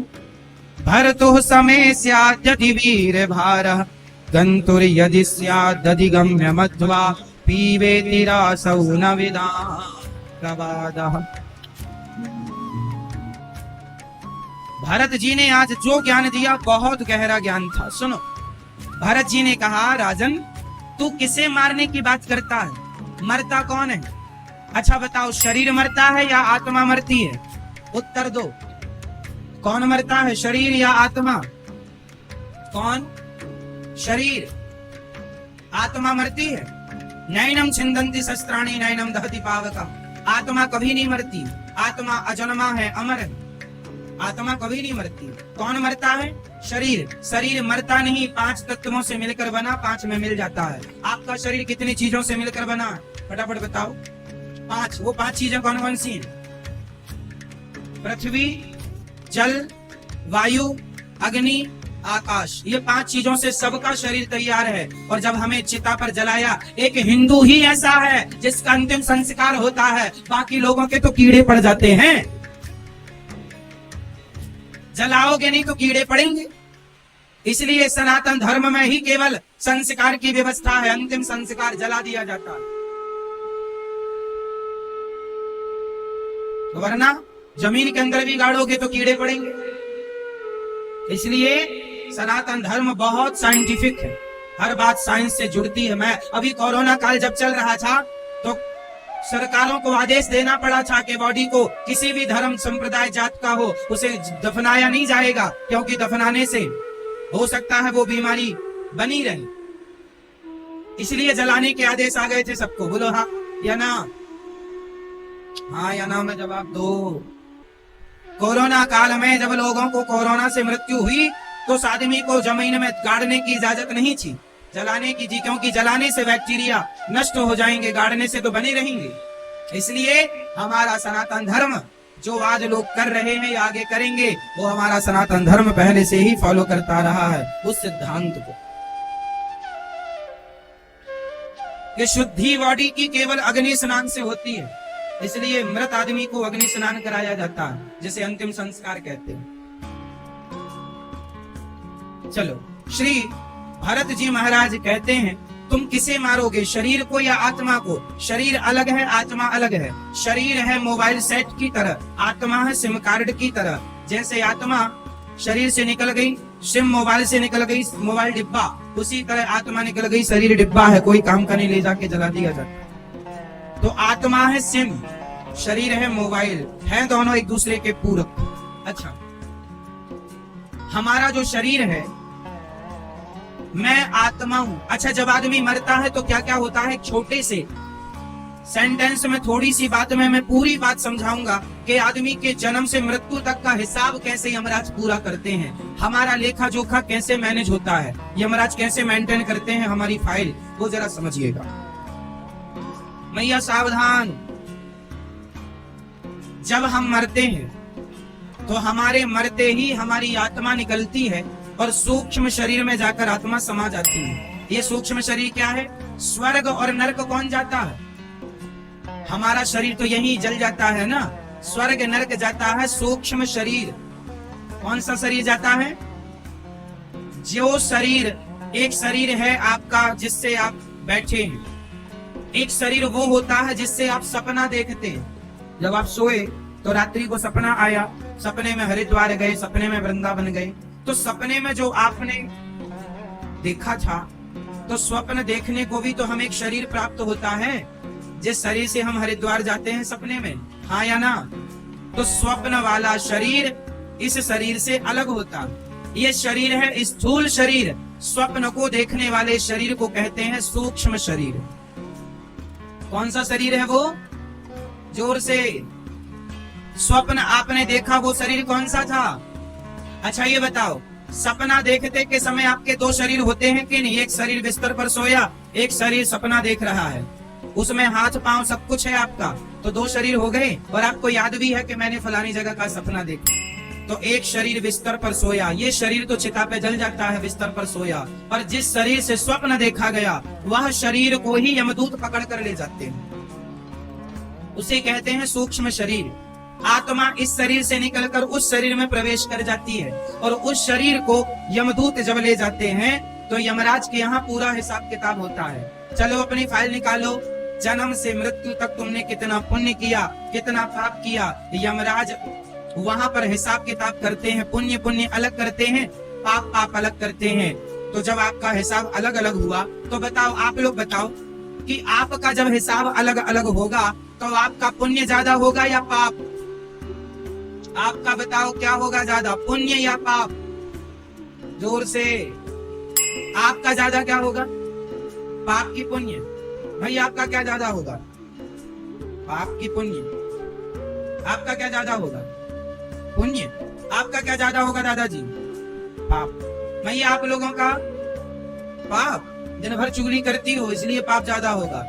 भरतो समय स्यात् यदि वीर भारः गन्तुर्यदि स्यादधिगम्य मध्वा पीबेति रासौ न विदाः प्रवादः। भरत जी ने आज जो ज्ञान दिया बहुत गहरा ज्ञान था। सुनो, भरत जी ने कहा, राजन तू किसे मारने की बात करता है? मरता कौन है? अच्छा बताओ, शरीर मरता है या आत्मा मरती है? उत्तर दो, कौन मरता है, शरीर या आत्मा? कौन? शरीर। आत्मा मरती है? नैनम छिंदन्ति शस्त्राणि नैनम दहति पावका। आत्मा कभी नहीं मरती। आत्मा अजन्मा है, अमर है। आत्मा कभी नहीं मरती। कौन मरता है? शरीर। शरीर मरता नहीं, 5 तत्वों से मिलकर बना, 5 में मिल जाता है। आपका शरीर कितनी चीजों से मिलकर बना? फटाफट बताओ। 5। वो 5 चीजें कौन कौन सी हैं? पृथ्वी, जल, वायु, अग्नि, आकाश। ये 5 चीजों से सबका शरीर तैयार है। और जब हमें चिता पर जलाया, एक हिंदू ही ऐसा है जिसका अंतिम संस्कार होता है, बाकी लोगों के तो कीड़े पड़ जाते हैं। जलाओगे नहीं तो कीड़े पड़ेंगे। इसलिए सनातन धर्म में ही केवल संस्कार की व्यवस्था है, अंतिम संस्कार जला दिया जाता है, वरना जमीन के अंदर भी गाड़ोगे तो कीड़े पड़ेंगे। इसलिए सनातन धर्म बहुत साइंटिफिक है, हर बात साइंस से जुड़ती है। मैं अभी कोरोना काल जब चल रहा था तो सरकारों को आदेश देना पड़ा था कि बॉडी को किसी भी धर्म संप्रदाय जात का हो उसे दफनाया नहीं जाएगा, क्योंकि दफनाने से हो सकता है वो बीमारी बनी रहे। इसलिए जलाने के आदेश आ गए थे सबको। बोलो हाँ या ना? हाँ या ना में जवाब दो। कोरोना काल में जब लोगों को कोरोना से मृत्यु हुई तो उस आदमी को जमीन में गाड़ने की इजाजत नहीं थी, जलाने की थी, क्योंकि जलाने से बैक्टीरिया नष्ट हो जाएंगे, गाड़ने से तो बने रहेंगे। इसलिए हमारा सनातन धर्म जो आज लोग कर रहे हैं या आगे करेंगे, वो हमारा सनातन धर्म पहले से ही फॉलो करता रहा है उस सिद्धांत को कि शुद्धि बॉडी की केवल अग्नि स्नान से होती है। इसलिए मृत आदमी को अग्नि स्नान कराया जाता है, जिसे अंतिम संस्कार कहते हैं। चलो, श्री भरत जी महाराज कहते हैं, तुम किसे मारोगे, शरीर को या आत्मा को? शरीर अलग है, आत्मा अलग है। शरीर है मोबाइल सेट की तरह, आत्मा है सिम कार्ड की तरह। जैसे आत्मा शरीर से निकल गई, सिम मोबाइल से निकल गई, मोबाइल डिब्बा, उसी तरह आत्मा निकल गई, शरीर डिब्बा है, कोई काम का नहीं, ले जाके जला दिया जाता। तो आत्मा है सिम, शरीर है मोबाइल, है दोनों एक दूसरे के पूरक। अच्छा, हमारा जो शरीर है, मैं आत्मा हूं। अच्छा, जब आदमी मरता है तो क्या क्या होता है? छोटे से सेंटेंस में थोड़ी सी बात में मैं पूरी बात समझाऊंगा कि आदमी के जन्म से मृत्यु तक का हिसाब कैसे यमराज पूरा करते हैं, हमारा लेखा जोखा कैसे मैनेज होता है, यमराज कैसे मेंटेन करते हैं हमारी फाइल, वो जरा समझिएगा। मैया सावधान। जब हम मरते हैं तो हमारे मरते ही हमारी आत्मा निकलती है और सूक्ष्म शरीर में जाकर आत्मा समा जाती है। ये सूक्ष्म शरीर क्या है? स्वर्ग और नरक कौन जाता है? हमारा शरीर तो यही जल जाता है ना। स्वर्ग नरक जाता है सूक्ष्म शरीर। कौन सा शरीर जाता है? जो शरीर, एक शरीर है आपका जिससे आप बैठे हैं, एक शरीर वो होता है जिससे आप सपना देखते हैं। जब आप सोए तो रात्रि को सपना आया, सपने में हरिद्वार गए, सपने में वृंदावन गए, तो सपने में जो आपने देखा था, तो स्वप्न देखने को भी तो हमें एक शरीर प्राप्त होता है, जिस शरीर से हम हरिद्वार जाते हैं सपने में, हाँ या ना? तो स्वप्न वाला शरीर इस शरीर से अलग होता। ये शरीर है स्थूल शरीर, स्वप्न को देखने वाले शरीर को कहते हैं सूक्ष्म शरीर। कौन सा शरीर है वो? जोर से। स्वप्न आपने देखा, वो शरीर कौन सा था? अच्छा ये बताओ, सपना देखते के समय आपके 2 शरीर होते हैं कि नहीं? एक शरीर बिस्तर पर सोया, एक शरीर सपना देख रहा है, उसमें हाथ पांव सब कुछ है आपका, तो 2 शरीर हो गए। और आपको याद भी है कि मैंने फलानी जगह का सपना देखा। तो एक शरीर बिस्तर पर सोया, ये शरीर तो चिता पे जल जाता है, बिस्तर पर सोया। और जिस शरीर से स्वप्न देखा गया, वह शरीर को ही यमदूत पकड़ कर ले जाते हैं, उसे कहते हैं सूक्ष्म शरीर। आत्मा इस शरीर से निकलकर उस शरीर में प्रवेश कर जाती है, और उस शरीर को यमदूत जब ले जाते हैं तो यमराज के यहाँ पूरा हिसाब किताब होता है। चलो अपनी फाइल निकालो, जन्म से मृत्यु तक तुमने कितना पुण्य किया, कितना पाप किया। यमराज वहां पर हिसाब किताब करते हैं, पुण्य पुण्य अलग करते हैं, पाप पाप अलग करते हैं। तो जब आपका हिसाब अलग अलग हुआ तो बताओ, आप लोग बताओ कि आपका जब हिसाब अलग अलग होगा तो आपका पुण्य ज्यादा होगा या पाप? आपका बताओ क्या होगा ज्यादा, पुण्य या पाप? जोर से। आपका ज्यादा क्या होगा? पाप की पुण्य? भाई आपका क्या ज्यादा होगा? पाप की पुण्य? आपका क्या ज्यादा होगा? पुण्य। आपका क्या ज्यादा होगा दादाजी? पाप। भैया आप लोगों का पाप। दिन भर चुगली करती हो इसलिए पाप ज्यादा होगा,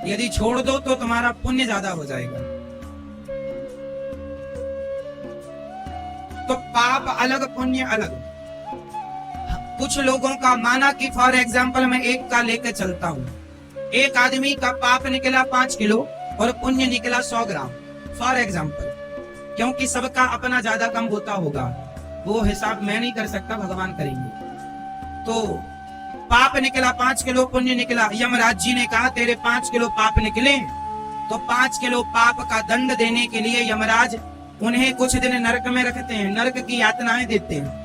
यदि छोड़ दो तो तुम्हारा पुण्य ज्यादा हो जाएगा। तो पाप अलग पुण्य अलग। कुछ लोगों का माना कि फॉर एग्जाम्पल मैं एक का लेकर चलता हूं, एक आदमी का पाप निकला 5 किलो और पुण्य निकला 100 ग्राम, फॉर एग्जाम्पल, क्योंकि सबका अपना ज्यादा कम होता होगा, वो हिसाब मैं नहीं कर सकता, भगवान करेंगे। तो पाप निकला 5 किलो, पुण्य निकला। यमराज जी ने कहा तेरे 5 किलो पाप निकले, तो 5 किलो पाप का दंड देने के लिए यमराज उन्हें कुछ दिन नरक में रखते हैं, नरक की यातनाएं देते हैं,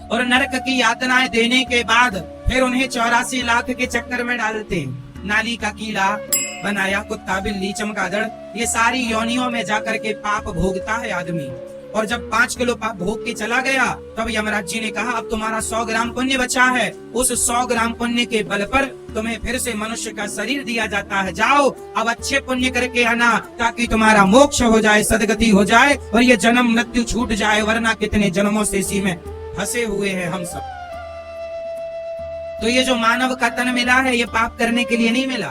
और नरक की यातनाएं देने के बाद फिर उन्हें 84 लाख के चक्कर में डालते हैं। नाली का कीड़ा बनाया, कुत्ता बिल्ली चमगादड़, ये सारी योनियों में जाकर के पाप भोगता है आदमी। और जब 5 किलो पाप भोग के चला गया तब यमराज जी ने कहा अब तुम्हारा 100 ग्राम पुण्य बचा है, उस 100 ग्राम पुण्य के बल पर तुम्हें फिर से मनुष्य का शरीर दिया जाता है, जाओ अब अच्छे पुण्य करके आना ताकि तुम्हारा मोक्ष हो जाए, सदगति हो जाए और ये जन्म मृत्यु छूट जाए, वरना कितने जन्मों से इसी में फंसे हुए हैं हम सब। तो ये जो मानव का तन मिला है ये पाप करने के लिए नहीं मिला,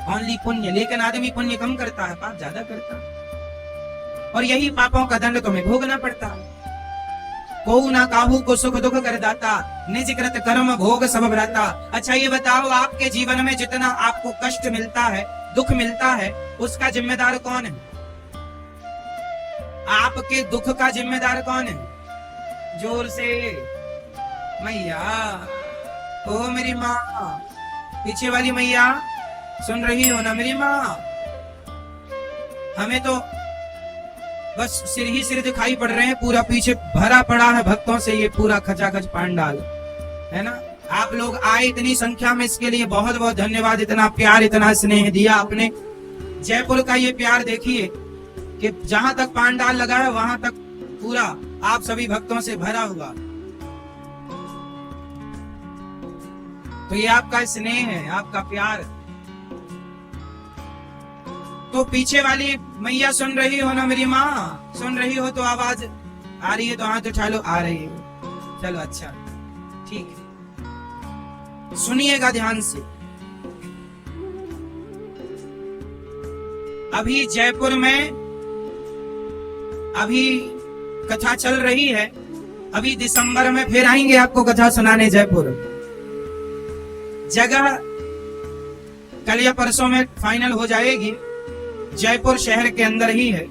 ओनली पुण्य। लेकिन आदमी पुण्य कम करता है, पाप ज्यादा करता है, और यही पापों का दंड तुम्हें भोगना पड़ता है। को ना काहू को सुख दुख कर दाता, निज कृत कर्म भोग सब भ्राता। अच्छा ये बताओ आपके जीवन में जितना आपको कष्ट मिलता है, दुख मिलता है, उसका जिम्मेदार कौन है? आपके दुख का जिम्मेदार कौन है? जोर से। मैया, ओ मेरी माँ, पीछे वाली मैया सुन रही हो ना मेरी माँ? हमें तो बस सिर ही सिर दिखाई पड़ रहे हैं, पूरा पीछे भरा पड़ा है भक्तों से ये पूरा खचाखच पांडाल, है ना? आप लोग आए इतनी संख्या में, इसके लिए बहुत बहुत धन्यवाद। इतना प्यार इतना स्नेह दिया आपने। जयपुर का ये प्यार देखिए कि जहां तक पांडाल लगा है वहां तक पूरा आप सभी भक्तों से भरा हुआ। तो ये आपका स्नेह है, आपका प्यार। तो पीछे वाली मैया सुन रही हो ना मेरी माँ? सुन रही हो तो आवाज आ रही है तो हाथ उठा लो। आ रही है, चलो अच्छा ठीक है, सुनिएगा ध्यान से। अभी जयपुर में अभी कथा चल रही है, अभी दिसंबर में फिर आएंगे आपको कथा सुनाने जयपुर। जगह कल या परसों में फाइनल हो जाएगी, जयपुर शहर के अंदर ही है।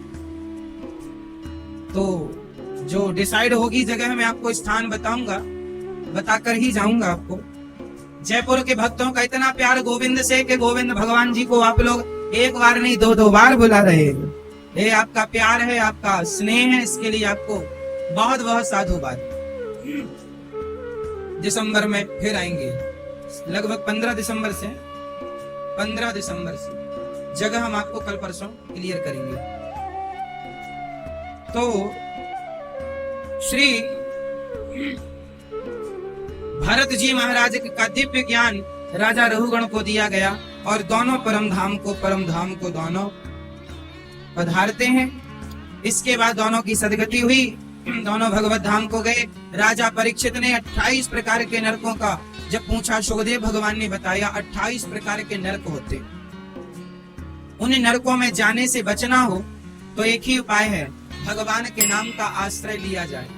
तो जो डिसाइड होगी जगह मैं आपको स्थान बताऊंगा, बताकर ही जाऊंगा आपको। जयपुर के भक्तों का इतना प्यार गोविंद से कि गोविंद भगवान जी को आप लोग एक बार नहीं 2-2 बार बुला रहे हैं। ये आपका प्यार है, आपका स्नेह है, इसके लिए आपको बहुत बहुत साधुवाद। दिसंबर में फिर आएंगे, लगभग 15 दिसंबर से जगह हम आपको कल परसों क्लियर करेंगे। तो श्री भरत जी महाराज का दिव्य ज्ञान राजा रघुगण को दिया गया और दोनों परम धाम को दोनों पधारते हैं। इसके बाद दोनों की सदगति हुई, दोनों भगवत धाम को गए। राजा परीक्षित ने 28 प्रकार के नरकों का जब पूछा, सुखदेव भगवान ने बताया 28 प्रकार के नरक होते। उन नरकों में जाने से बचना हो तो एक ही उपाय है, भगवान के नाम का आश्रय लिया जाए।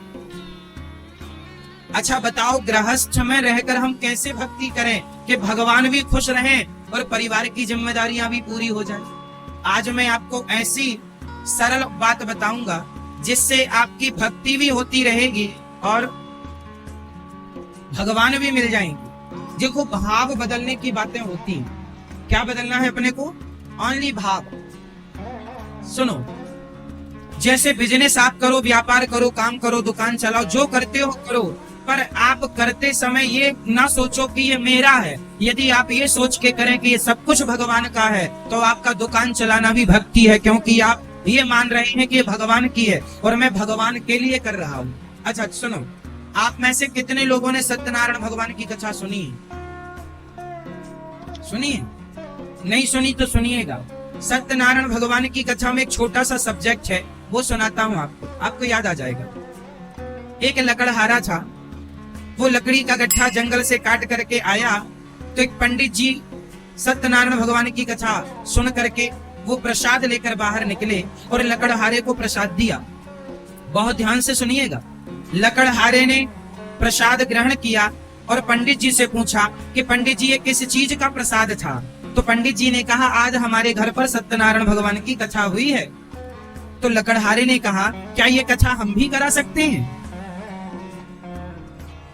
अच्छा बताओ, गृहस्थ में रहकर हम कैसे भक्ति करें कि भगवान भी खुश रहें और परिवार की जिम्मेदारियां भी पूरी हो जाए। आज मैं आपको ऐसी सरल बात बताऊंगा जिससे आपकी भक्ति भी होती रहेगी और भगवान भी मिल जाएंगे। देखो, भाव बदलने की बातें होती हैं। क्या बदलना है अपने को? ओनली भाव। सुनो, जैसे बिजनेस आप करो, व्यापार करो, काम करो, दुकान चलाओ, जो करते हो करो, पर आप करते समय ये ना सोचो कि ये मेरा है। यदि आप ये सोच के करें कि ये सब कुछ भगवान का है, तो आपका दुकान चलाना भी भक्ति है, क्योंकि आप ये मान रहे हैं कि ये भगवान की है और मैं भगवान के लिए कर रहा हूँ। अच्छा सुनो, आप में से कितने लोगों ने सत्यनारायण भगवान की कथा सुनी है? सुनिए, नहीं सुनी तो सुनिएगा। सत्यनारायण भगवान की कथा में एक छोटा सा सब्जेक्ट है, वो सुनाता हूँ आपको याद आ जाएगा। एक लकड़हारा था, वो लकड़ी का गट्ठा जंगल से काट करके आया, तो एक पंडित जी सत्यनारायण भगवान की कथा सुन करके वो प्रसाद लेकर बाहर निकले और लकड़हारे को प्रसाद दिया। बहुत ध्यान से सुनिएगा। लकड़हारे ने प्रसाद ग्रहण किया और पंडित जी से पूछा कि पंडित जी ये किस चीज का प्रसाद था? तो पंडित जी ने कहा आज हमारे घर पर सत्यनारायण भगवान की कथा हुई है। तो लकड़हारे ने कहा क्या ये कथा हम भी करा सकते हैं?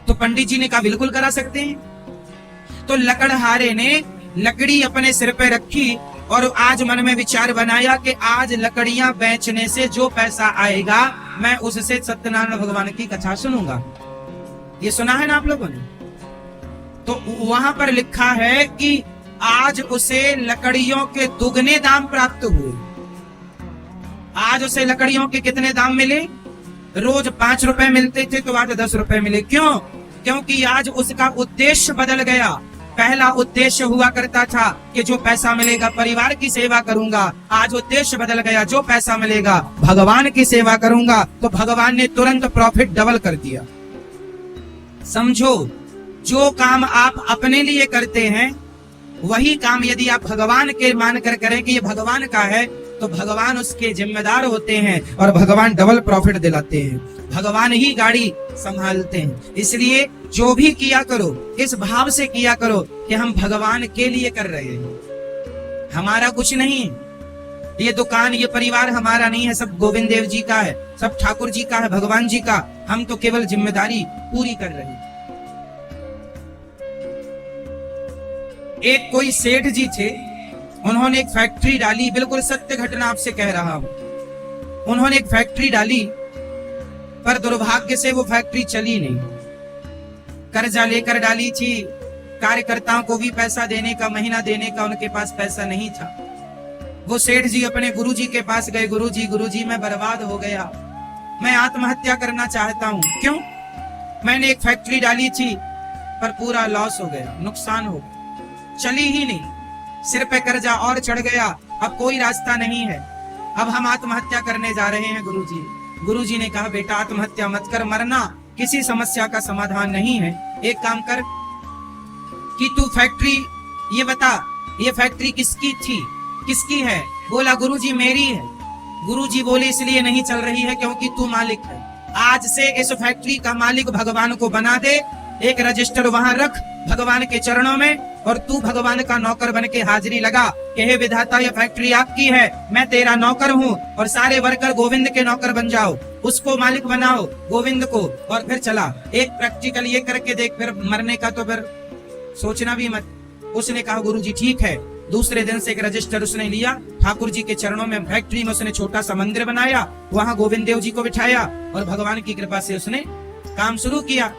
तो पंडित जी ने कहा बिल्कुल करा सकते हैं। तो लकड़हारे ने लकड़ी अपने सिर पे रखी और आज मन में विचार बनाया कि आज लकड़ियां बेचने से जो पैसा आएगा मैं उससे सत्यनारायण भगवान की कथा सुनूंगा। ये सुना है ना आप लोगों ने? तो वहां पर लिखा है कि आज उसे लकड़ियों के दुगने दाम प्राप्त हुए। आज उसे लकड़ियों के कितने दाम मिले? रोज 5 रुपए मिलते थे तो आज 10 रुपए मिले। क्यों? क्योंकि आज उसका उद्देश्य बदल गया। पहला उद्देश्य हुआ करता था कि जो पैसा मिलेगा परिवार की सेवा करूंगा, आज उद्देश्य बदल गया, जो पैसा मिलेगा भगवान की सेवा करूंगा। तो भगवान ने तुरंत प्रॉफिट डबल कर दिया। समझो, जो काम आप अपने लिए करते हैं वही काम यदि आप भगवान के मानकर करें कि ये भगवान का है, तो भगवान उसके जिम्मेदार होते हैं और भगवान डबल प्रॉफिट दिलाते हैं, भगवान ही गाड़ी संभालते हैं। इसलिए जो भी किया करो इस भाव से किया करो कि हम भगवान के लिए कर रहे हैं, हमारा कुछ नहीं। ये दुकान, ये परिवार हमारा नहीं है, सब गोविंद देव जी का है, सब ठाकुर जी का है, भगवान जी का। हम तो केवल जिम्मेदारी पूरी कर रहे हैं। एक कोई सेठ जी थे, उन्होंने एक फैक्ट्री डाली, बिल्कुल सत्य घटना आपसे कह रहा हूं। उन्होंने एक फैक्ट्री डाली, पर दुर्भाग्य से वो फैक्ट्री चली नहीं। कर्जा लेकर डाली थी, कार्यकर्ताओं को भी पैसा देने का, महीना देने का उनके पास पैसा नहीं था। वो सेठ जी अपने गुरुजी के पास गए, गुरुजी मैं बर्बाद हो गया, मैं आत्महत्या करना चाहता हूँ। क्यों? मैंने एक फैक्ट्री डाली थी पर पूरा लॉस हो गया, नुकसान हो गया, चली ही नहीं, सिर पे कर्जा और चढ़ गया, अब कोई रास्ता नहीं है, अब हम आत्महत्या करने जा रहे हैं गुरुजी। गुरुजी ने कहा बेटा आत्महत्या मत कर, मरना किसी समस्या का समाधान नहीं है। एक काम कर कि तू फैक्ट्री ये बता, ये फैक्ट्री किसकी थी, किसकी है? बोला गुरुजी मेरी है। गुरुजी बोले इसलिए नहीं चल रही है क्योंकि तू मालिक है। आज से इस फैक्ट्री का मालिक भगवान को बना दे, एक रजिस्टर वहां रख भगवान के चरणों में, और तू भगवान का नौकर बन के हाजिरी लगा कि हे विधाता ये फैक्ट्री आपकी है, मैं तेरा नौकर हूँ, और सारे वर्कर गोविंद के नौकर बन जाओ, उसको मालिक बनाओ गोविंद को, और फिर चला। एक प्रैक्टिकल ये करके देख, फिर मरने का तो फिर सोचना भी मत। उसने कहा गुरुजी ठीक है। दूसरे दिन से एक रजिस्टर उसने लिया, ठाकुर जी के चरणों में फैक्ट्री में उसने छोटा सा मंदिर बनाया, वहां गोविंद देव जी को बिठाया और भगवान की कृपा से उसने काम शुरू किया।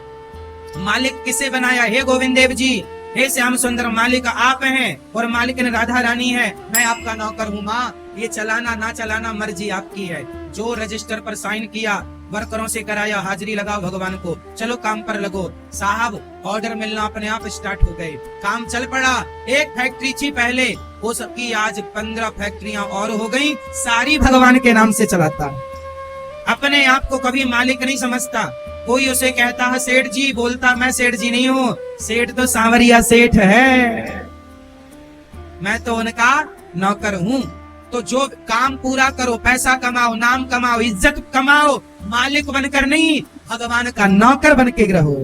मालिक किसे बनाया? हे गोविंद देव जी, हे श्याम सुंदर, मालिक आप हैं और मालिक ने राधा रानी है, मैं आपका नौकर हूँ। माँ ये चलाना ना चलाना मर्जी आपकी है। जो रजिस्टर पर साइन किया, वर्करों से कराया, हाजिरी लगाओ भगवान को, चलो काम पर लगो। साहब ऑर्डर मिलना अपने आप स्टार्ट हो गए, काम चल पड़ा। एक फैक्ट्री थी पहले, वो सबकी आज 15 फैक्ट्रियां और हो गई, सारी भगवान के नाम से चलाता। अपने आप को कभी मालिक नहीं समझता। कोई उसे कहता है सेठ जी, बोलता मैं सेठ जी नहीं हूँ, सेठ तो सांवरिया सेठ है, मैं तो उनका नौकर हूँ। तो जो काम पूरा करो, पैसा कमाओ, नाम कमाओ, इज्जत कमाओ, मालिक बनकर नहीं, भगवान का नौकर बन के रहो।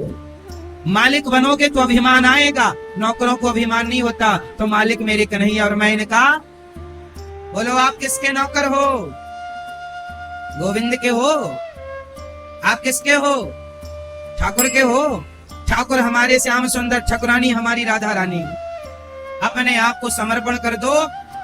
मालिक बनोगे तो अभिमान आएगा, नौकरों को अभिमान नहीं होता। तो मालिक मेरे कन्हैया और मैं इनका। बोलो आप किसके नौकर हो? गोविंद के हो? आप किसके हो? ठाकुर के हो। ठाकुर हमारे श्याम सुंदर, ठाकुरानी हमारी राधा रानी। अपने आप को समर्पण कर दो,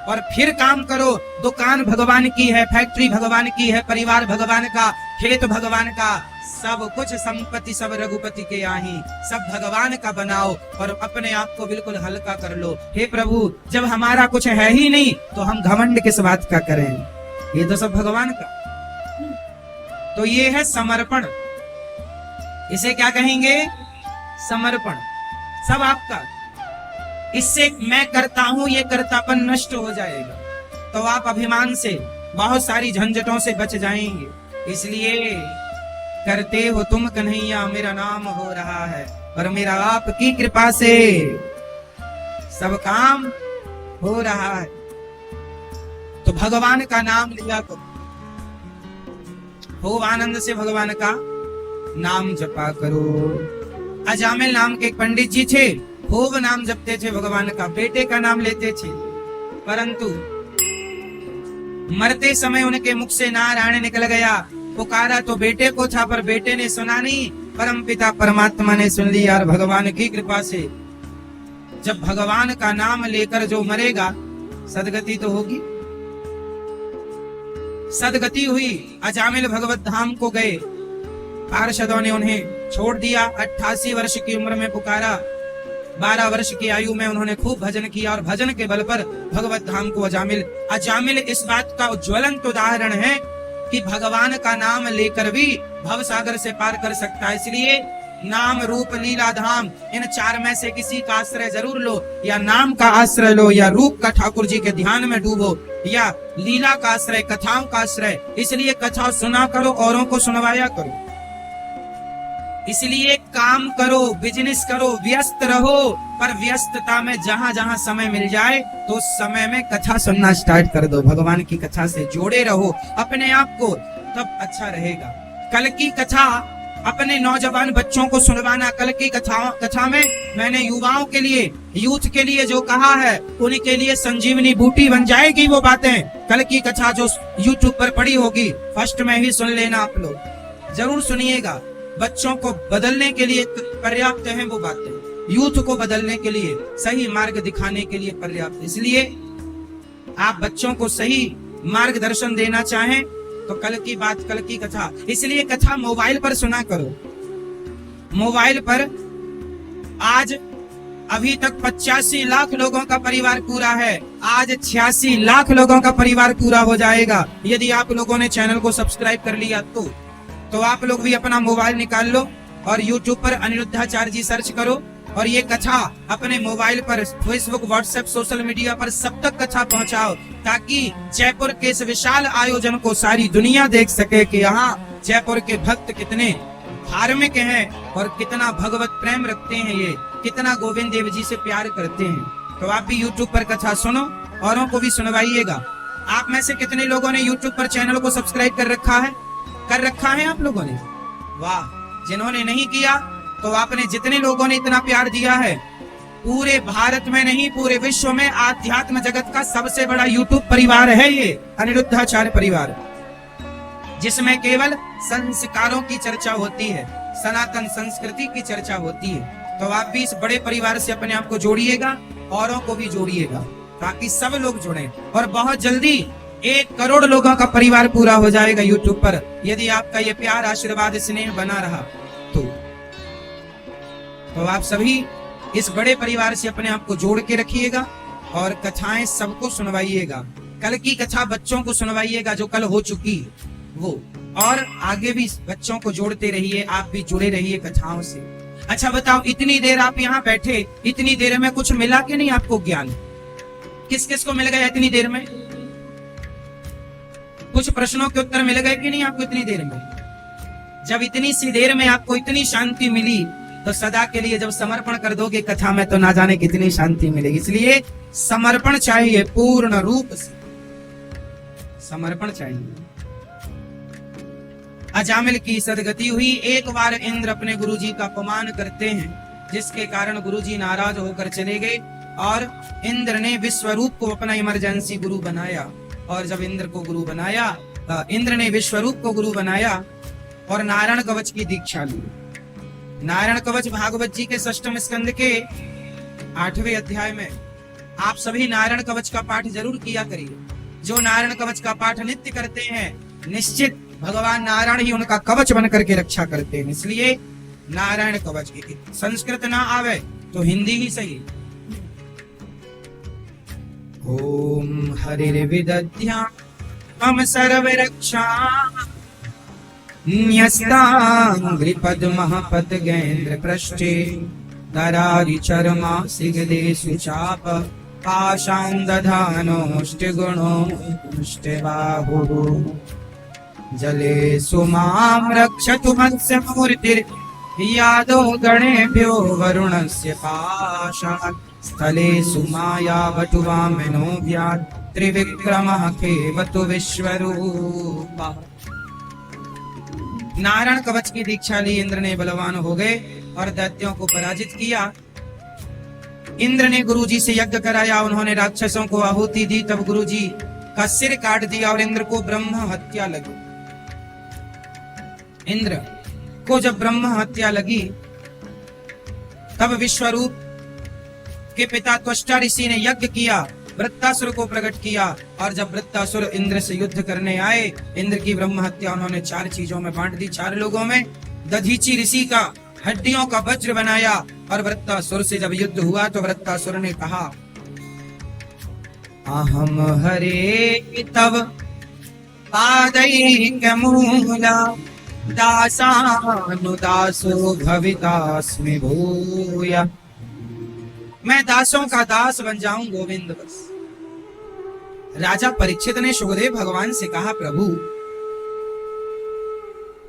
और फिर काम करो। दुकान भगवान की है, फैक्ट्री भगवान की है, परिवार भगवान का, खेत भगवान का, सब कुछ संपत्ति सब रघुपति के आही, सब भगवान का बनाओ और अपने आप को बिल्कुल हल्का कर लो। हे प्रभु, जब हमारा कुछ है ही नहीं तो हम घमंड किस बात का करें, ये तो सब भगवान का। तो ये है समर्पण, इसे क्या कहेंगे? समर्पण, सब आपका। इससे मैं करता हूं ये कर्तापन नष्ट हो जाएगा, तो आप अभिमान से बहुत सारी झंझटों से बच जाएंगे। इसलिए करते हो तुम कन्हैया, मेरा नाम हो रहा है और मेरा आपकी कृपा से सब काम हो रहा है। तो भगवान का नाम लिया करो, खूब आनंद से भगवान का नाम जपा करो। अजामिल नाम के एक पंडित जी थे, खूब नाम जपते थे भगवान का, बेटे का नाम लेते थे, परंतु मरते समय उनके मुख से नारायण निकल गया। पुकारा तो बेटे को था, पर बेटे ने सुना नहीं, परम पिता परमात्मा ने सुन लिया। और भगवान की कृपा से जब भगवान का नाम लेकर जो मरेगा, सदगति तो होगी। सदगति हुई। अजामिल भगवत धाम को गए, पार्षदों ने उन्हें छोड़ दिया। 88 वर्ष की उम्र में पुकारा, 12 वर्ष की आयु में उन्होंने खूब भजन किया और भजन के बल पर भगवत धाम को अजामिल इस बात का ज्वलंत उदाहरण है कि भगवान का नाम लेकर भी भव सागर से पार कर सकता है। इसलिए नाम रूप लीला धाम, इन चार में से किसी का आश्रय जरूर लो, या नाम का आश्रय लो, या रूप का ठाकुर जी के ध्यान में डूबो, या लीला का आश्रय, कथाओं का आश्रय। इसलिए कथा सुना करो, औरों को सुनवाया करो। इसलिए काम करो, बिजनेस करो, व्यस्त रहो, पर व्यस्तता में जहां जहां समय मिल जाए तो उस समय में कथा सुनना स्टार्ट कर दो। भगवान की कथा से जोड़े रहो अपने आप को, तब अच्छा रहेगा। कल की कथा अपने नौजवान बच्चों को सुनवाना। कल की कथा में मैंने युवाओं के लिए, यूथ के लिए जो कहा है, उनके लिए संजीवनी बूटी बन जाएगी वो बातें। कल की कथा जो YouTube पर पड़ी होगी, फर्स्ट में ही सुन लेना, आप लोग जरूर सुनिएगा। बच्चों को बदलने के लिए पर्याप्त है वो बातें, यूथ को बदलने के लिए, सही मार्ग दिखाने के लिए पर्याप्त। इसलिए आप बच्चों को सही मार्गदर्शन देना चाहें तो कल की बात, कल की कथा। इसलिए कथा मोबाइल पर सुना करो। मोबाइल पर आज अभी तक 85 लाख लोगों का परिवार पूरा है, आज 86 लाख लोगों का परिवार पूरा हो जाएगा यदि आप लोगों ने चैनल को सब्सक्राइब कर लिया तो आप लोग भी अपना मोबाइल निकाल लो और YouTube पर अनिरुद्धाचार्य जी सर्च करो और ये कथा अपने मोबाइल पर, फेसबुक, व्हाट्सएप, सोशल मीडिया पर सब तक कथा पहुंचाओ, ताकि जयपुर के इस विशाल आयोजन को सारी दुनिया देख सके कि यहाँ जयपुर के भक्त कितने धार्मिक हैं और कितना भगवत प्रेम रखते हैं, ये कितना गोविंद देव जी से प्यार करते हैं। तो आप भी YouTube पर कथा सुनो, औरों को भी सुनवाइएगा। आप में से कितने लोगों ने YouTube पर चैनल को सब्सक्राइब कर रखा है आप लोगों ने? वाह। जिन्होंने नहीं किया तो आपने, जितने लोगों ने इतना प्यार दिया है, पूरे भारत में नहीं पूरे विश्व में आध्यात्म जगत का सबसे बड़ा YouTube परिवार है ये अनिरुद्धाचार्य परिवार, जिसमें केवल संस्कारों की चर्चा होती है, सनातन संस्कृति की चर्चा होती है। तो आप भी इस बड़े परिवार से अपने आप को जोड़िएगा, औरों को भी जोड़िएगा, ताकि सब लोग जुड़े और बहुत जल्दी 1 करोड़ लोगों का परिवार पूरा हो जाएगा YouTube पर, यदि आपका ये प्यार, आशीर्वाद, स्नेह बना रहा तो आप सभी इस बड़े परिवार से अपने आप को जोड़ के रखिएगा और कथाएं सबको सुनवाइएगा। कल की कथा बच्चों को सुनवाइएगा जो कल हो चुकी वो, और आगे भी बच्चों को जोड़ते रहिए, आप भी जुड़े रहिए कथाओं से। अच्छा बताओ, इतनी देर आप यहाँ बैठे, इतनी देर में कुछ मिला कि नहीं आपको ज्ञान? किस किस को मिल गया इतनी देर में? कुछ प्रश्नों के उत्तर मिल गए कि नहीं आपको इतनी देर में? जब इतनी सी देर में आपको इतनी शांति मिली तो सदा के लिए जब समर्पण कर दोगे कथा में तो ना जाने कितनी शांति मिलेगी। इसलिए समर्पण चाहिए, पूर्ण रूप से समर्पण चाहिए। अजामिल की सदगति हुई। एक बार इंद्र अपने गुरुजी का अपमान करते हैं, जिसके कारण गुरुजी नाराज होकर चले गए और इंद्र ने विश्वरूप को अपना इमरजेंसी गुरु बनाया। और जब इंद्र को गुरु बनाया, इंद्र ने विश्वरूप को गुरु बनाया और नारायण कवच की दीक्षा ली। नारायण कवच भागवत जी के 6वें स्कंद के 8वें अध्याय में आप सभी नारायण कवच का पाठ जरूर किया करिए। जो नारायण कवच का पाठ नित्य करते हैं, निश्चित भगवान नारायण ही उनका कवच बन करके रक्षा करते हैं। इसलिए नारायण कवच की संस्कृत ना आवे तो हिंदी ही सही। ओम हरिर्विदध्या मम सर्व रक्षा न्यस्तांघ्रिपद्मः पद्गेन्द्र पृष्ठे दरारि चर्मा सिगदेषु चाप पाशां दधानोऽष्टगुणोऽष्टबाहुः जले सुमां रक्षतु मत्स्य मूर्तिर्यादो गणेभ्यो वरुणस्य पाशात् स्थले सुमायावटुवामनो व्यात् त्रिविक्रमः खेवतु विश्वरूपः। नारायण कवच की दीक्षा ली इंद्र ने बलवान हो गए और दैत्यों को पराजित किया। इंद्र ने गुरुजी से यज्ञ कराया, उन्होंने राक्षसों को आहुति दी, तब गुरुजी का सिर काट दिया और इंद्र को ब्रह्म हत्या लगी। इंद्र को जब ब्रह्म हत्या लगी तब विश्वरूप के पिता त्वष्टा ऋषि ने यज्ञ किया, वृत्तासुर को प्रकट किया, और जब वृत्तासुर इंद्र से युद्ध करने आए, इंद्र की ब्रह्म हत्या उन्होंने 4 चीजों में बांट दी। 4 लोगों में दधीची ऋषि का हड्डियों का वज्र बनाया, और वृत्तासुर से जब युद्ध हुआ तो वृत्तासुर ने कहा, अहम हरे तव पादैकमूला दासानुदासो भवितास्मि भूया। मैं दासों का दास बन जाऊं गोविंद बस। राजा परीक्षित ने शुभदेव भगवान से कहा, प्रभु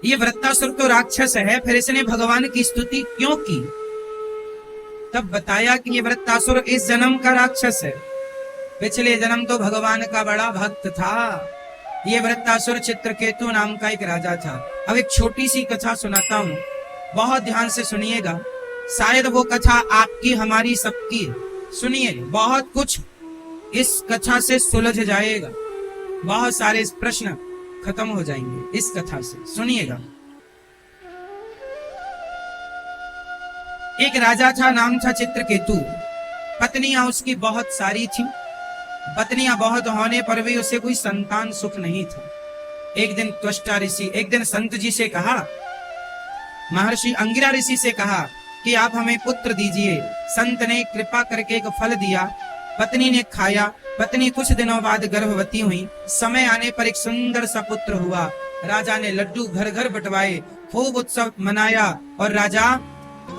ये वृत्तासुर तो राक्षस है, फिर इसने भगवान की स्तुति क्यों की? तब बताया कि ये वृत्तासुर इस जन्म का राक्षस है, पिछले जन्म तो भगवान का बड़ा भक्त था। ये वृत्तासुर चित्रकेतु नाम का एक राजा था। अब एक छोटी सी कथा सुनाता हूं, बहुत ध्यान से सुनिएगा, शायद वो कथा आपकी हमारी सबकी। सुनिए, बहुत कुछ इस कथा से सुलझ जाएगा, बहुत सारे प्रश्न खत्म हो जाएंगे इस कथा से। सुनिएगा, एक राजा था, नाम था चित्रकेतु। पत्नियां उसकी बहुत सारी थी। पत्नियां बहुत होने पर भी उसे कोई संतान सुख नहीं था। एक दिन त्वष्टा ऋषि, एक दिन संत जी से कहा, महर्षि अंगिरा ऋषि से कहा कि आप हमें पुत्र दीजिए। संत ने कृपा करके एक फल दिया, पत्नी ने खाया। पत्नी कुछ दिनों बाद गर्भवती हुई। समय आने पर एक सुंदर सा पुत्र हुआ। राजा ने लड्डू घर घर बंटवाए, खूब उत्सव मनाया, और राजा